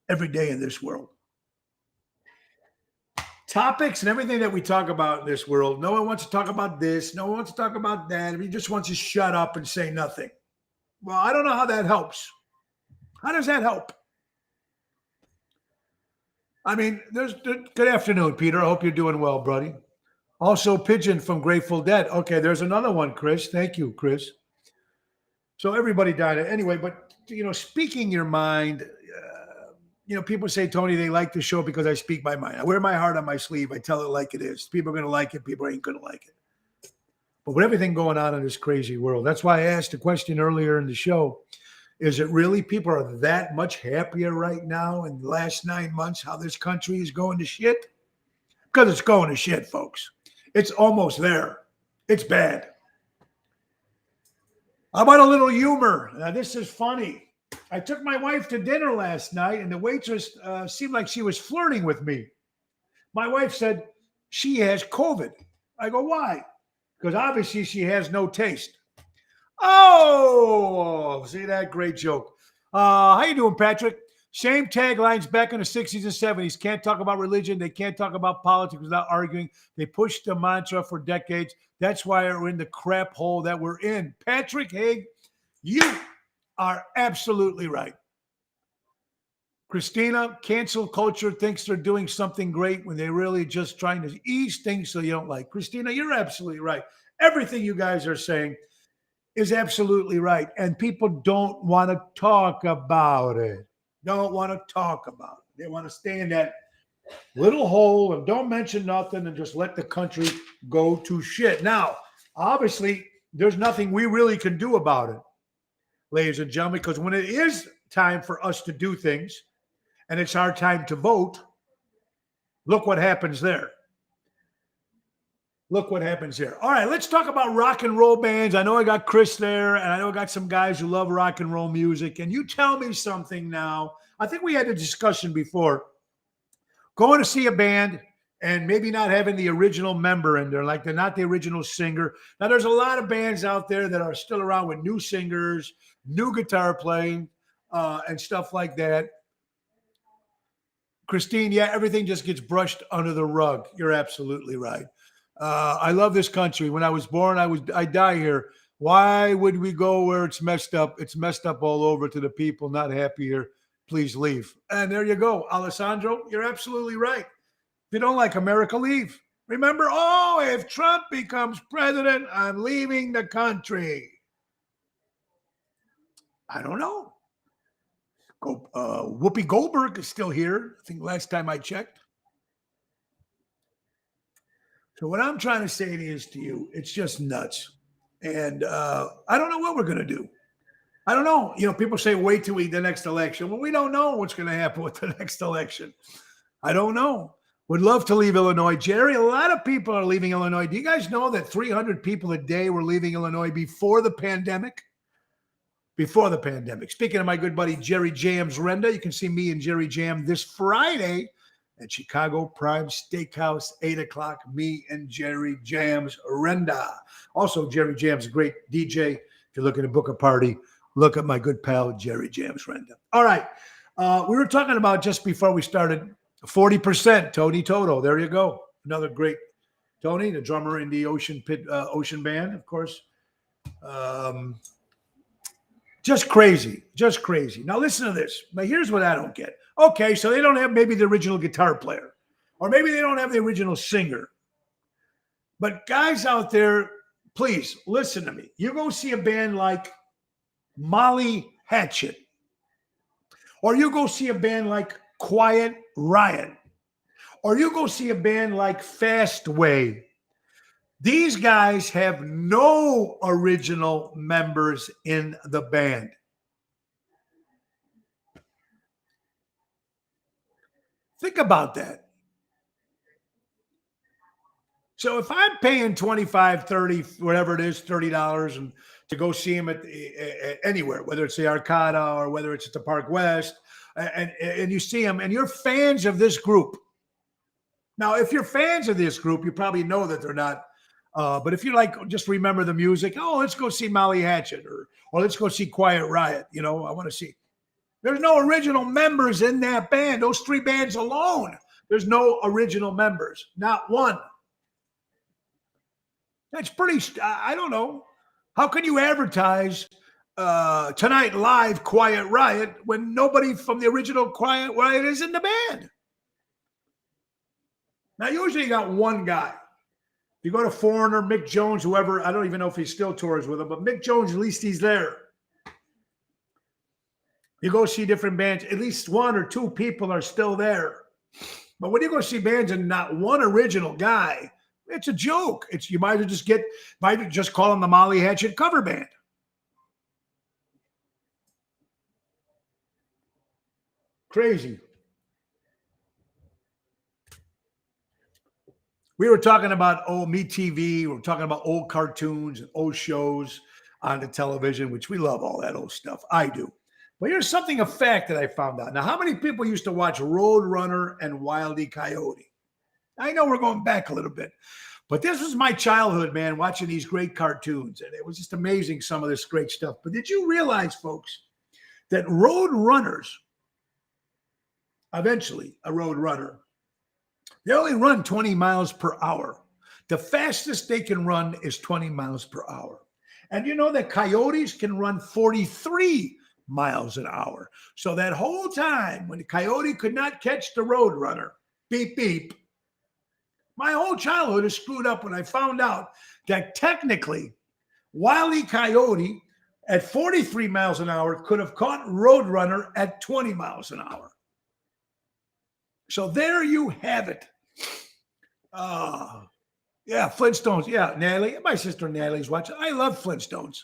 every day in this world. Topics and everything that we talk about in this world, no one wants to talk about this, no one wants to talk about that. Everybody just wants to shut up and say nothing. Well, I don't know how that helps. How does that help? I mean, good afternoon, Peter. I hope you're doing well, buddy. Also, Pigeon from Grateful Dead. Okay, there's another one, Chris. Thank you, Chris. So everybody died. Anyway, but, speaking your mind, people say, Tony, they like the show because I speak my mind. I wear my heart on my sleeve. I tell it like it is. People are going to like it. People ain't going to like it. But with everything going on in this crazy world, that's why I asked a question earlier in the show. Is it really people are that much happier right now in the last 9 months how this country is going to shit? Because it's going to shit, folks. It's almost there. It's bad. How about a little humor? Now, this is funny. I took my wife to dinner last night, and the waitress seemed like she was flirting with me. My wife said she has COVID. I go, why? Because obviously she has no taste. Oh, see that? Great joke. How you doing, Patrick? Same taglines back in the 60s and 70s. Can't talk about religion. They can't talk about politics without arguing. They pushed the mantra for decades. That's why we're in the crap hole that we're in. Patrick Haig, you are absolutely right. Christina, cancel culture thinks they're doing something great when they're really just trying to ease things so you don't like. Christina, you're absolutely right. Everything you guys are saying is absolutely right. And people don't want to talk about it. Don't want to talk about it. They want to stay in that little hole and don't mention nothing and just let the country go to shit. Now, obviously, there's nothing we really can do about it, ladies and gentlemen, because when it is time for us to do things and it's our time to vote, look what happens there. Look what happens here. All right, let's talk about rock and roll bands. I know I got Chris there, and I know I got some guys who love rock and roll music. And you tell me something now. I think we had a discussion before. Going to see a band and maybe not having the original member in there, like they're not the original singer. Now, there's a lot of bands out there that are still around with new singers, new guitar playing, and stuff like that. Christine, yeah, everything just gets brushed under the rug. You're absolutely right. I love this country. When I was born, I die here. Why would we go where it's messed up? It's messed up all over to the people not happy here. Please leave. And there you go. Alessandro, you're absolutely right. If you don't like America, leave. Remember, if Trump becomes president, I'm leaving the country. I don't know. Whoopi Goldberg is still here. I think last time I checked. So what I'm trying to say to you, it's just nuts. And I don't know what we're going to do. I don't know. People say wait till the next election. Well, we don't know what's going to happen with the next election. I don't know. Would love to leave Illinois. Jerry, a lot of people are leaving Illinois. Do you guys know that 300 people a day were leaving Illinois before the pandemic? Before the pandemic. Speaking of my good buddy Jerry Jams Renda, you can see me and Jerry Jam this Friday at Chicago Prime Steakhouse, 8 o'clock. Me and Jerry Jams Renda. Also, Jerry Jams, a great DJ. If you're looking to book a party, look at my good pal Jerry Jams Renda. All right. We were talking about just before we started 40%, Tony Toto. There you go. Another great Tony, the drummer in the Ocean Band, of course. Just crazy. Just crazy. Now listen to this. Now here's what I don't get. Okay, so they don't have maybe the original guitar player, or maybe they don't have the original singer. But guys out there, please listen to me. You go see a band like Molly Hatchet, or you go see a band like Quiet Riot, or you go see a band like Fastway. These guys have no original members in the band. Think about that. So if I'm paying $25, $30, whatever it is, $30 and to go see him at anywhere, whether it's the Arcada or whether it's at the Park West, and you see them and you're fans of this group. Now, if you're fans of this group, you probably know that they're not. But if you like, just remember the music. Oh, let's go see Molly Hatchet or let's go see Quiet Riot. You know, I want to see. There's no original members in that band. Those three bands alone. There's no original members. Not one. That's pretty, I don't know. How can you advertise Tonight Live Quiet Riot when nobody from the original Quiet Riot is in the band? Now, usually you got one guy. You go to Foreigner, Mick Jones, whoever, I don't even know if he still tours with him, but Mick Jones, at least he's there. You go see different bands, at least one or two people are still there. But when you go see bands and not one original guy, it's a joke. You might just call them the Molly Hatchet cover band. Crazy. We were talking about MeTV. We were talking about old cartoons and old shows on the television, which we love all that old stuff. I do. But here's a fact that I found out. Now, how many people used to watch Roadrunner and Wile E. Coyote? I know we're going back a little bit, but this was my childhood, man, watching these great cartoons. And it was just amazing, some of this great stuff. But did you realize, folks, that Roadrunners, eventually a Roadrunner, they only run 20 miles per hour. The fastest they can run is 20 miles per hour. And you know that coyotes can run 43 miles an hour. So that whole time when the coyote could not catch the Roadrunner, beep, beep, my whole childhood is screwed up when I found out that technically Wile E. Coyote at 43 miles an hour could have caught Roadrunner at 20 miles an hour. So there you have it. Yeah, Flintstones. Yeah, Natalie. My sister Natalie's watching. I love Flintstones.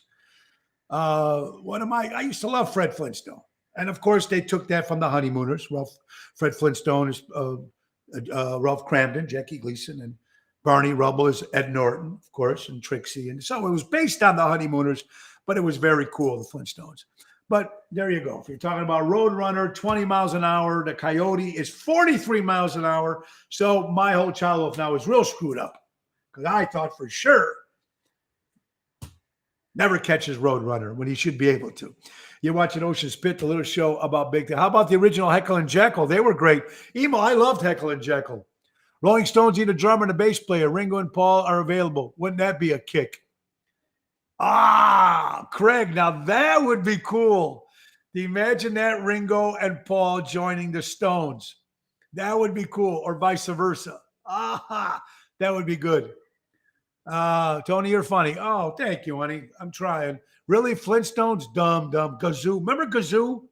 I used to love Fred Flintstone. And of course, they took that from the Honeymooners. Fred Flintstone is Ralph Cramden, Jackie Gleason, and Barney Rubble is Ed Norton, of course, and Trixie. And so it was based on the Honeymooners, but it was very cool, the Flintstones. But there you go. If you're talking about Roadrunner, 20 miles an hour, the Coyote is 43 miles an hour. So my whole childhood now is real screwed up because I thought for sure never catches Roadrunner when he should be able to. You're watching Ocean Spit, the little show about big things. How about the original Heckle and Jekyll? They were great. Emo, I loved Heckle and Jekyll. Rolling Stones need a drummer and a bass player. Ringo and Paul are available. Wouldn't that be a kick? Craig, now that would be cool. Imagine that, Ringo and Paul joining the Stones. That would be cool, or vice versa. That would be good. Tony, you're funny. Oh, thank you, honey. I'm trying. Really, Flintstones? Dumb. Gazoo. Remember Gazoo?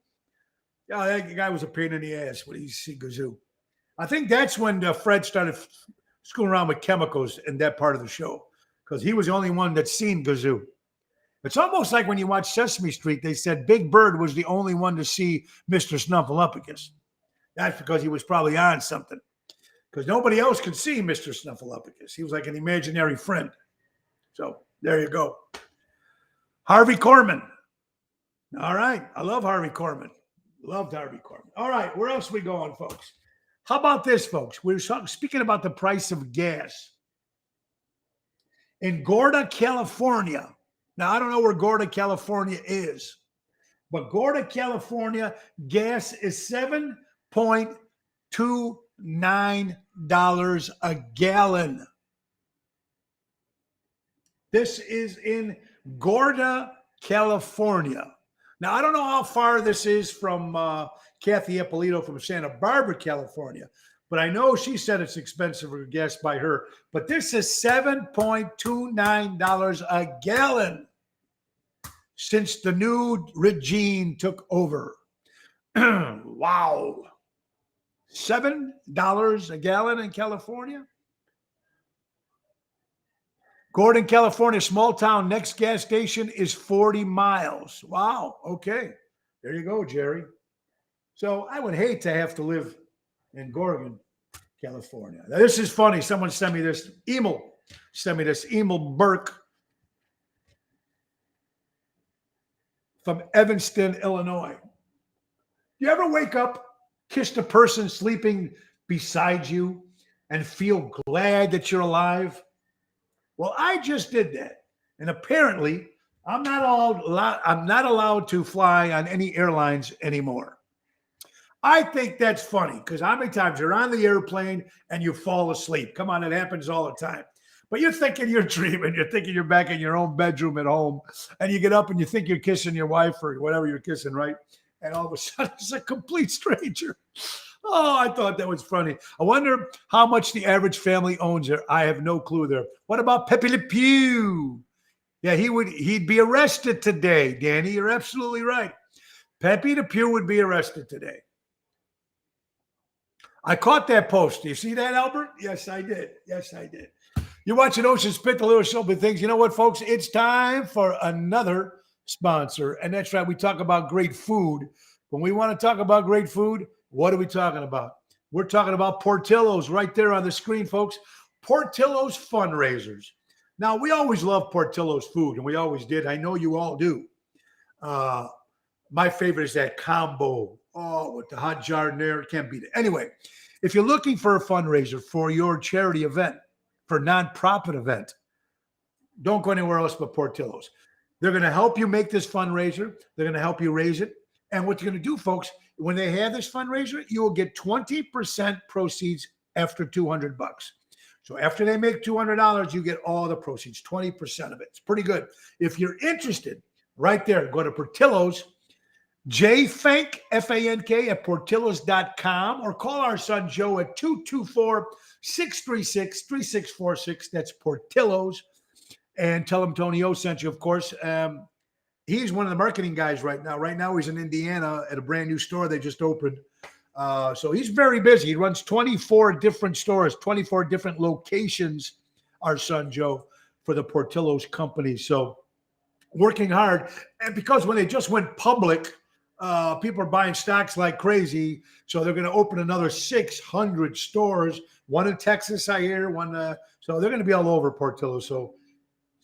Yeah, that guy was a pain in the ass when you see Gazoo. I think that's when Fred started screwing around with chemicals in that part of the show because he was the only one that's seen Gazoo. It's almost like when you watch Sesame Street, they said Big Bird was the only one to see Mr. Snuffleupagus. That's because he was probably on something. Because nobody else could see Mr. Snuffleupagus. He was like an imaginary friend. So there you go. Harvey Korman. All right. I love Harvey Korman. Loved Harvey Korman. All right. Where else are we going, folks? How about this, folks? We're speaking about the price of gas. In Gorda, California. Now, I don't know where Gorda, California is, but Gorda, California, gas is $7.29 a gallon. This is in Gorda, California. Now, I don't know how far this is from Kathy Ippolito from Santa Barbara, California, but I know she said it's expensive for gas by her. But this is $7.29 a gallon since the new regime took over. Wow. $7 a gallon in California? Gordon, California, small town. Next gas station is 40 miles. Wow. Okay. There you go, Jerry. So I would hate to have to live in Gorgon, California. Now, this is funny. Someone sent me this. Emil sent me this. Emil Burke from Evanston, Illinois. You ever wake up, kiss the person sleeping beside you, and feel glad that you're alive? Well, I just did that. And apparently, I'm not allowed to fly on any airlines anymore. I think that's funny because how many times you're on the airplane and you fall asleep? Come on, it happens all the time. But you're thinking you're dreaming. You're thinking you're back in your own bedroom at home. And you get up and you think you're kissing your wife or whatever you're kissing, right? And all of a sudden, it's a complete stranger. Oh, I thought that was funny. I wonder how much the average family owns there. I have no clue there. What about Pepe Le Pew? Yeah, he'd be arrested today, Danny. You're absolutely right. Pepe Le Pew would be arrested today. I caught that post. Do you see that, Albert? Yes, I did. Yes, I did. You're watching Ocean Spit, the little show, but things. You know what, folks? It's time for another sponsor. And that's right. We talk about great food. When we want to talk about great food, what are we talking about? We're talking about Portillo's right there on the screen, folks. Portillo's fundraisers. Now, we always love Portillo's food, and we always did. I know you all do. My favorite is that combo. Oh, with the hot jardiniere. It can't beat it. Anyway, if you're looking for a fundraiser for your charity event, for nonprofit event, don't go anywhere else but Portillo's. They're going to help you make this fundraiser. They're going to help you raise it. And what you're going to do, folks, when they have this fundraiser, you will get 20% proceeds after $200. So after they make $200, you get all the proceeds, 20% of it. It's pretty good. If you're interested, right there, go to Portillo's, JFank, F-A-N-K, at Portillos.com, or call our son Joe at 224-636-3646. That's Portillo's. And tell him Tony O sent you, of course. He's one of the marketing guys right now. Right now, he's in Indiana at a brand new store they just opened. So he's very busy. He runs 24 different stores, 24 different locations, our son Joe, for the Portillo's company. So working hard. And because when they just went public, people are buying stocks like crazy. So they're going to open another 600 stores, one in Texas, I hear, one. So they're going to be all over Portillo's. So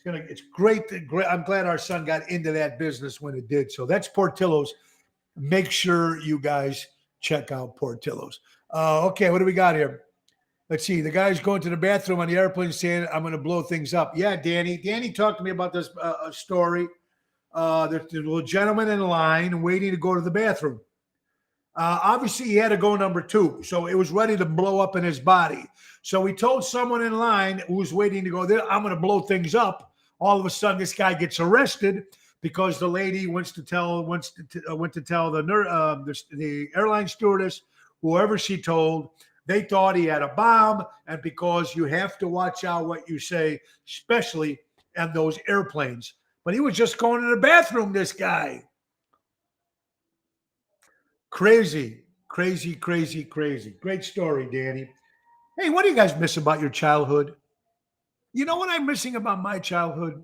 it's great. I'm glad our son got into that business when it did. So that's Portillo's. Make sure you guys check out Portillo's. Okay, what do we got here? Let's see. The guy's going to the bathroom on the airplane saying, I'm going to blow things up. Yeah, Danny. Danny talked to me about this story. There's a little gentleman in line waiting to go to the bathroom. Obviously, he had to go number 2, so it was ready to blow up in his body. So he told someone in line who was waiting to go there, I'm going to blow things up. All of a sudden, this guy gets arrested because the lady went to tell the airline stewardess, whoever she told, they thought he had a bomb. And because you have to watch out what you say, especially on those airplanes. But he was just going to the bathroom, this guy. Crazy, crazy, crazy, crazy. Great story, Danny. Hey, what do you guys miss about your childhood? You know what I'm missing about my childhood?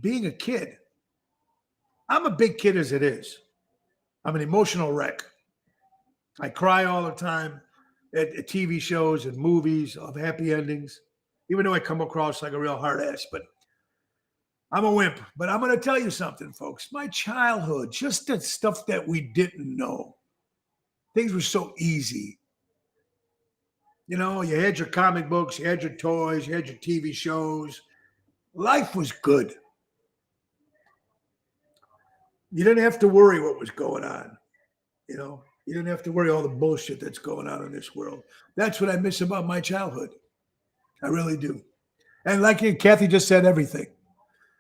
Being a kid. I'm a big kid as it is. I'm an emotional wreck. I cry all the time at TV shows and movies of happy endings, even though I come across like a real hard ass, but I'm a wimp. But I'm going to tell you something, folks. My childhood, just the stuff that we didn't know, things were so easy. You know, you had your comic books, you had your toys, you had your TV shows. Life was good. You didn't have to worry what was going on. You know, you didn't have to worry all the bullshit that's going on in this world. That's what I miss about my childhood. I really do. And like Kathy just said, everything.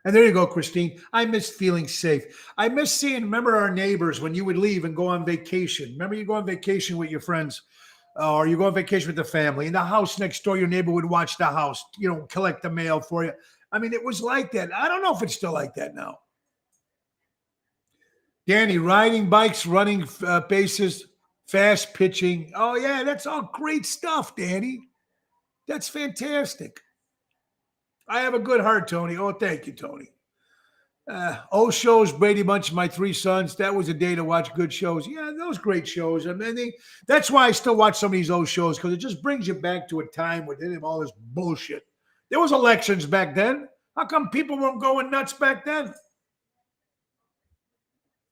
And there you go, Christine. I miss feeling safe. I miss seeing, remember our neighbors when you would leave and go on vacation. Remember you go on vacation with your friends or you go on vacation with the family. In the house next door, your neighbor would watch the house, you know, collect the mail for you. I mean, it was like that. I don't know if it's still like that now. Danny, riding bikes, running bases, fast pitching. Oh, yeah, that's all great stuff, Danny. That's fantastic. I have a good heart, Tony. Oh, thank you, Tony. Shows, Brady Bunch, My Three Sons. That was a day to watch good shows. Yeah, those great shows. I mean, that's why I still watch some of these old shows, because it just brings you back to a time where they didn't have all this bullshit. There was elections back then. How come people weren't going nuts back then?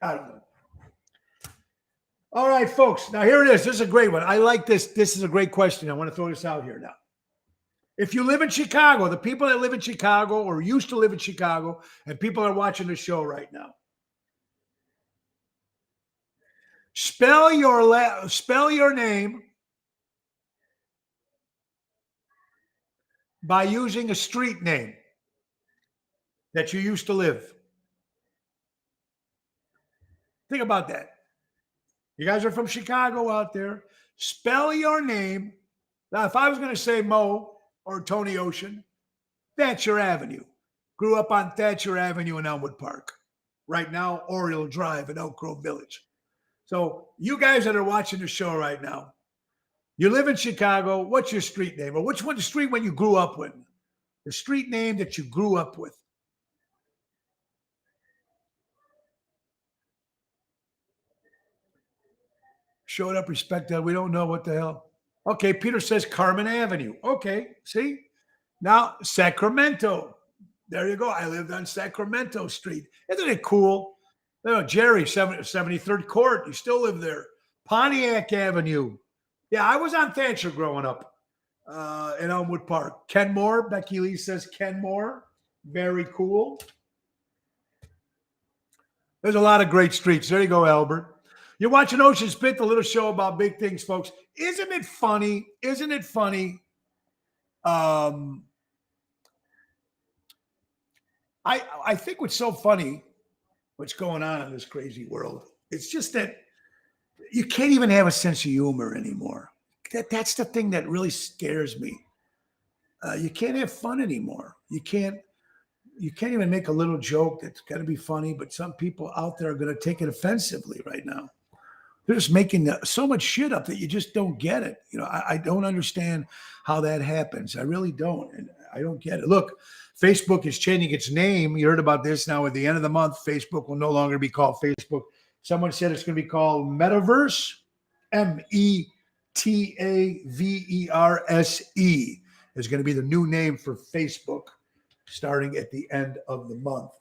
I don't know. All right, folks. Now, here it is. This is a great one. I like this. This is a great question. I want to throw this out here now. If you live in Chicago, the people that live in Chicago or used to live in Chicago, and people are watching the show right now, spell your name by using a street name that you used to live. Think about that. You guys are from Chicago out there. Spell your name. Now, if I was going to say Mo or Tony Ocean, Thatcher Avenue. Grew up on Thatcher Avenue in Elmwood Park. Right now, Oriole Drive in Elk Grove Village. So you guys that are watching the show right now, you live in Chicago. What's your street name? Or which one, the street when you grew up with? The street name that you grew up with. Showed up, respected. We don't know what the hell. Okay, Peter says Carmen Avenue. Okay, see? Now, Sacramento. There you go. I lived on Sacramento Street. Isn't it cool? You know, Jerry, 73rd Court. You still live there. Pontiac Avenue. Yeah, I was on Thatcher growing up in Elmwood Park. Kenmore. Becky Lee says Kenmore. Very cool. There's a lot of great streets. There you go, Albert. You're watching Ocean's Pit, the little show about big things, folks. Isn't it funny? Isn't it funny? I think what's so funny, what's going on in this crazy world, it's just that you can't even have a sense of humor anymore. That's the thing that really scares me. You can't have fun anymore. You can't even make a little joke that's got to be funny, but some people out there are going to take it offensively right now. They're just making so much shit up that you just don't get it. You know, I don't understand how that happens. I really don't. And I don't get it. Look, Facebook is changing its name. You heard about this now. At the end of the month, Facebook will no longer be called Facebook. Someone said it's going to be called Metaverse, Metaverse is going to be the new name for Facebook starting at the end of the month.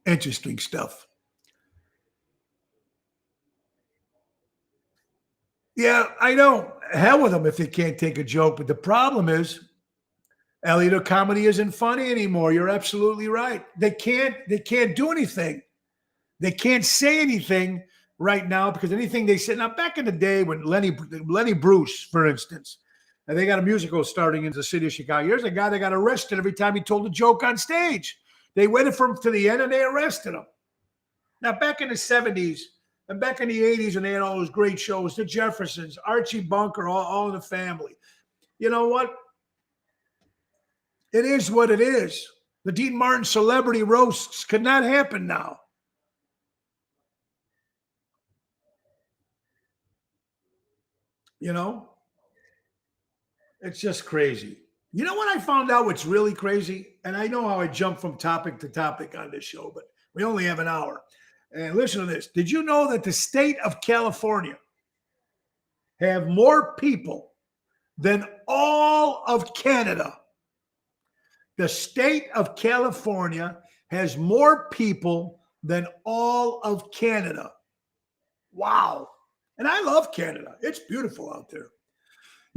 Interesting stuff. Yeah, I know. Hell with them if they can't take a joke. But the problem is, Elliot, comedy isn't funny anymore. You're absolutely right. They can't do anything. They can't say anything right now because anything they said. Now, back in the day when Lenny Bruce, for instance, and they got a musical starting in the city of Chicago. Here's a guy that got arrested every time he told a joke on stage. They waited for him to the end and they arrested him. Now, back in the 70s, and back in the 80s, when they had all those great shows, the Jeffersons, Archie Bunker, all in the family. You know what? It is what it is. The Dean Martin celebrity roasts could not happen now. You know? It's just crazy. You know what I found out what's really crazy? And I know how I jump from topic to topic on this show, but we only have an hour. And listen to this. Did you know that the state of California have more people than all of Canada? The state of California has more people than all of Canada. Wow. And I love Canada. It's beautiful out there.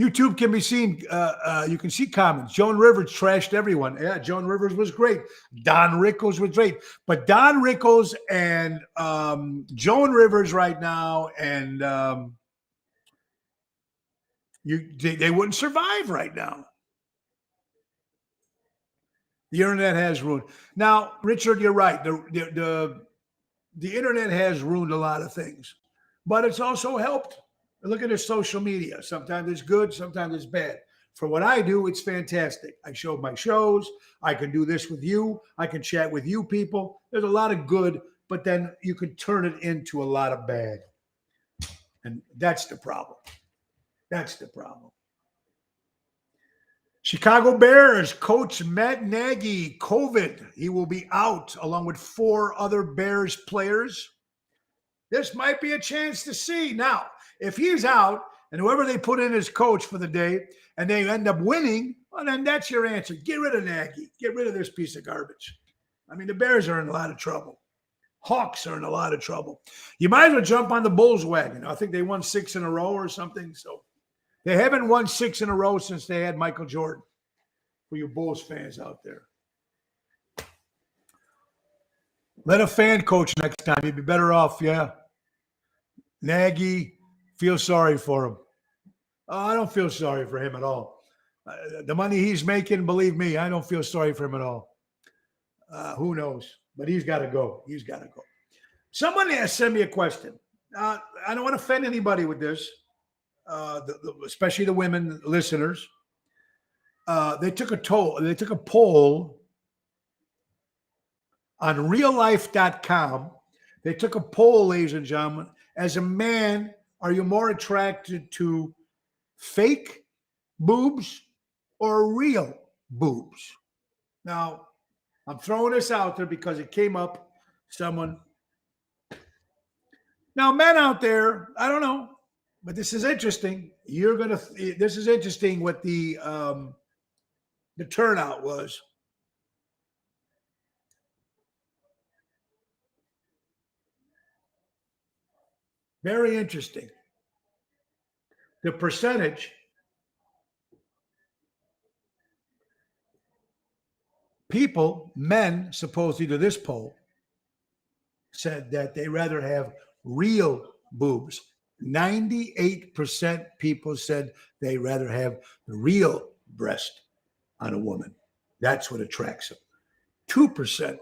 YouTube can be seen. You can see comments. Joan Rivers trashed everyone. Yeah, Joan Rivers was great. Don Rickles was great. But Don Rickles and Joan Rivers right now, and they wouldn't survive right now. The internet has ruined. Now, Richard, you're right. The internet has ruined a lot of things, but it's also helped. Look at the social media. Sometimes it's good, sometimes it's bad. For what I do, it's fantastic. I show my shows. I can do this with you. I can chat with you people. There's a lot of good, but then you can turn it into a lot of bad. And that's the problem. That's the problem. Chicago Bears coach Matt Nagy, COVID. He will be out along with 4 other Bears players. This might be a chance to see. Now, if he's out and whoever they put in as coach for the day and they end up winning, well, then that's your answer. Get rid of Nagy. Get rid of this piece of garbage. I mean, the Bears are in a lot of trouble. Hawks are in a lot of trouble. You might as well jump on the Bulls wagon. I think they won 6 in a row or something. So they haven't won 6 in a row since they had Michael Jordan. For you Bulls fans out there. Let a fan coach next time. You'd be better off, yeah. Nagy, feel sorry for him. Oh, I don't feel sorry for him at all. The money he's making, believe me, I don't feel sorry for him at all. Who knows? But he's got to go. He's got to go. Someone has sent me a question. I don't want to offend anybody with this, especially the women listeners. They took a poll on reallife.com. They took a poll, ladies and gentlemen. As a man, are you more attracted to fake boobs or real boobs? Now, I'm throwing this out there because it came up. Now, men out there, I don't know, but this is interesting. This is interesting what the turnout was. Very interesting. The percentage men supposedly to this poll said that they rather have real boobs. 98% people said they rather have the real breast on a woman. That's what attracts them. 2%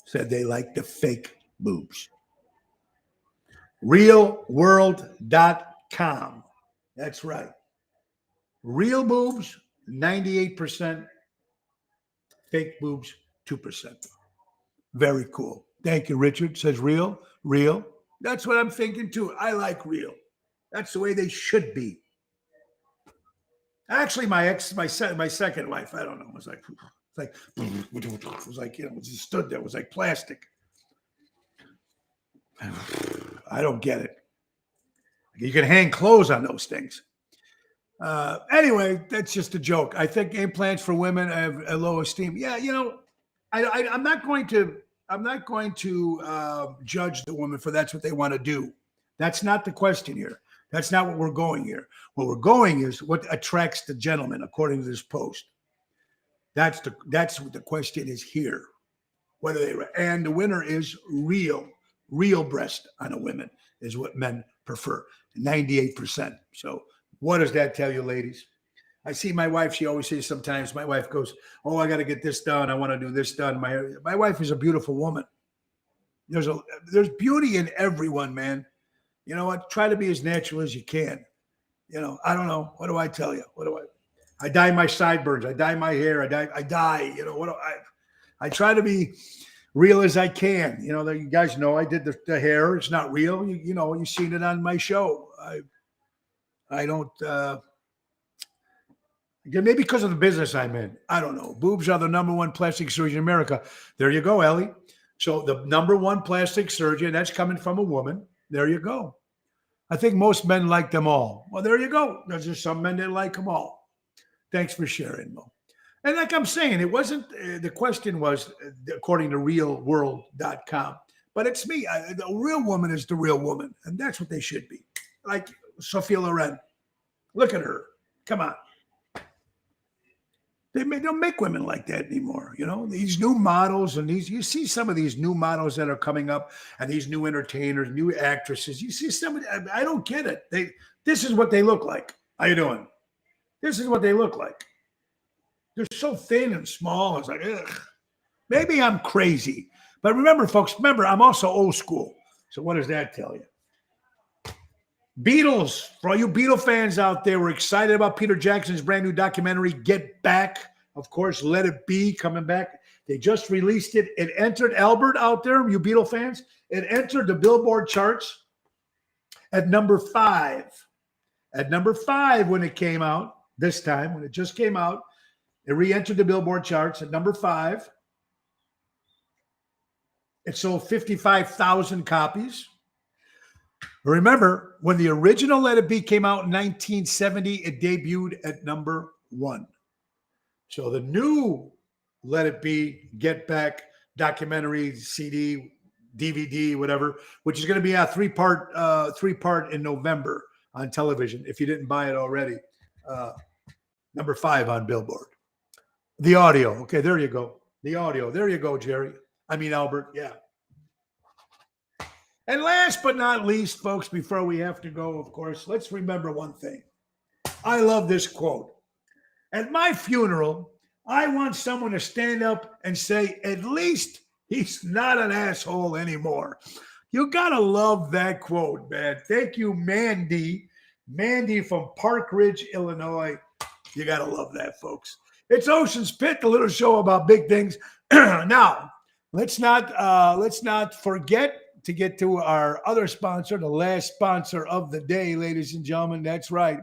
said they like the fake boobs. Realworld.com. That's right. Real boobs, 98%. Fake boobs, 2%. Very cool. Thank you, Richard. Says real. That's what I'm thinking too. I like real. That's the way they should be. Actually, my second wife, I don't know, was like, it just stood there. It was like plastic. I don't get it. You can hang clothes on those things. Anyway, that's just a joke. I think implants for women have a low esteem. Yeah, I'm not going to judge the woman for that's what they want to do. That's not the question here. That's not what we're going here. What we're going is what attracts the gentleman, according to this post. That's what the question is here. And the winner is real breast on a woman is what men prefer. 98%. So what does that tell you, ladies? I see my wife. She always says sometimes, my wife goes, "Oh, I got to get this done. I want to do this done." My wife is a beautiful woman. There's beauty in everyone, man. You know what? Try to be as natural as you can. I don't know. What do I tell you? I dye my sideburns. I dye my hair. I dye. I try to be real as I can. You guys know I did the hair. It's not real. You've seen it on my show. I don't. Maybe because of the business I'm in. I don't know. Boobs are the #1 plastic surgery in America. There you go, Ellie. So the number one plastic surgeon, that's coming from a woman. There you go. I think most men like them all. Well, there you go. There's just some men that like them all. Thanks for sharing, Mo. And like I'm saying, it wasn't, the question was, according to realworld.com, but it's me. The real woman is the real woman. And that's what they should be. Like Sophia Loren. Look at her. Come on. They don't make women like that anymore. You know, these new models and you see some of these new models that are coming up and these new entertainers, new actresses. You see some of them, I don't get it. This is what they look like. How you doing? This is what they look like. They're so thin and small. It's like, ugh. Maybe I'm crazy. But remember, folks, I'm also old school. So what does that tell you? Beatles, for all you Beatle fans out there, we're excited about Peter Jackson's brand new documentary, Get Back. Of course, Let It Be coming back. They just released it. It entered, Albert out there, you Beatle fans, it entered the Billboard charts at number 5. At number 5 when it came out, this time, when it just came out, it re-entered the Billboard charts at number 5. It sold 55,000 copies. Remember, when the original Let It Be came out in 1970, it debuted at number 1. So the new Let It Be, Get Back documentary, CD, DVD, whatever, which is going to be a three-part in November on television, if you didn't buy it already. Number 5 on Billboard. The audio. Okay, there you go. The audio. There you go, Jerry. Albert. Yeah. And last but not least, folks, before we have to go, of course, let's remember one thing. I love this quote. At my funeral, I want someone to stand up and say, at least he's not an asshole anymore. You got to love that quote, man. Thank you, Mandy. Mandy from Park Ridge, Illinois. You got to love that, folks. It's Ocean's Pit, the little show about big things. Now, let's not forget to get to our other sponsor, the last sponsor of the day, ladies and gentlemen. That's right.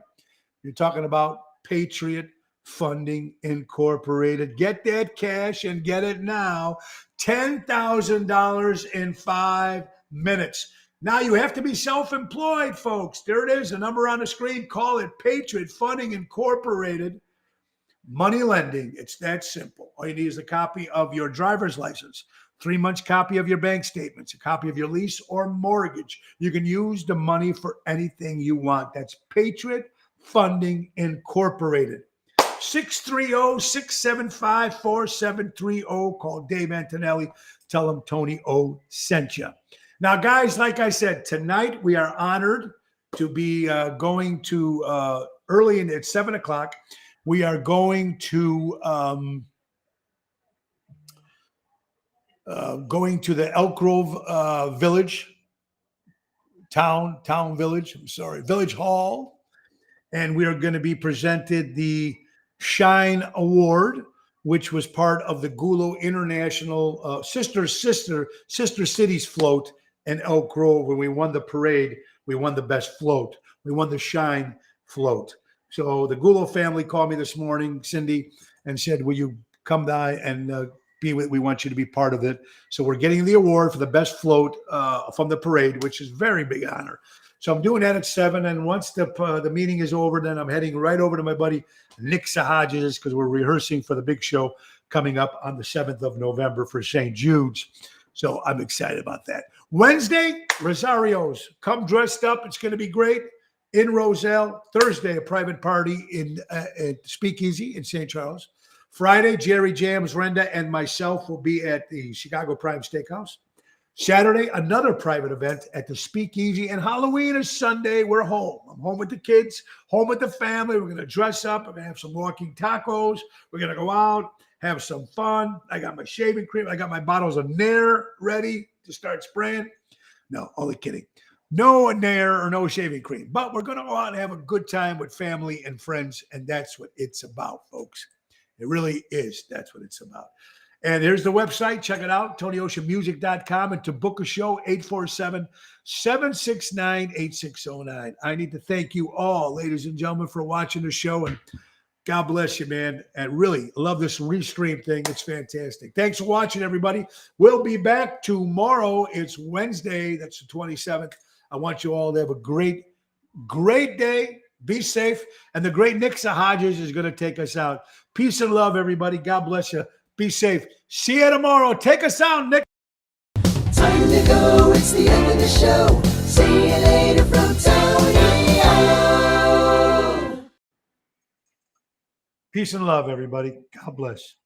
You're talking about Patriot Funding Incorporated. Get that cash and get it now. $10,000 in 5 minutes. Now you have to be self-employed, folks. There it is, a number on the screen. Call it Patriot Funding Incorporated. Money lending. It's that simple. All you need is a copy of your driver's license, 3-month copy of your bank statements, a copy of your lease or mortgage. You can use the money for anything you want. That's Patriot Funding Incorporated. 630-675-4730. Call Dave Antonelli. Tell him Tony O sent you. Now, guys, like I said, tonight we are honored to be going to early at 7 o'clock. We are going to the Elk Grove Village, Village Hall, and we are going to be presented the Shine Award, which was part of the Gulo International Sister Cities float in Elk Grove. When we won the parade, we won the best float. We won the Shine float. So the Gulo family called me this morning, Cindy, and said, will you come by and we want you to be part of it. So we're getting the award for the best float from the parade, which is a very big honor. So I'm doing that at 7. And once the meeting is over, then I'm heading right over to my buddy Nick Sahajas, because we're rehearsing for the big show coming up on the 7th of November for St. Jude's. So I'm excited about that. Wednesday, Rosario's. Come dressed up. It's going to be great. In Roselle. Thursday, a private party in at Speakeasy in St. Charles. Friday, Jerry Jams, Renda, and myself will be at the Chicago Prime Steakhouse. Saturday, another private event at the Speakeasy. And Halloween is Sunday. We're home. I'm home with the kids, home with the family. We're going to dress up. We're going to have some walking tacos. We're going to go out, have some fun. I got my shaving cream. I got my bottles of Nair ready to start spraying. No, only kidding. No Nair or no shaving cream. But we're going to go out and have a good time with family and friends. And that's what it's about, folks. It really is. That's what it's about. And here's the website. Check it out, TonyOceanMusic.com. And to book a show, 847-769-8609. I need to thank you all, ladies and gentlemen, for watching the show. And God bless you, man. And really love this restream thing. It's fantastic. Thanks for watching, everybody. We'll be back tomorrow. It's Wednesday. That's the 27th. I want you all to have a great day. Be safe. And the great Nixa Hodges is going to take us out. Peace and love, everybody. God bless you. Be safe. See you tomorrow. Take us out, Nick. Time to go, it's the end of the show. See you later from Tony O. Peace and love, everybody. God bless.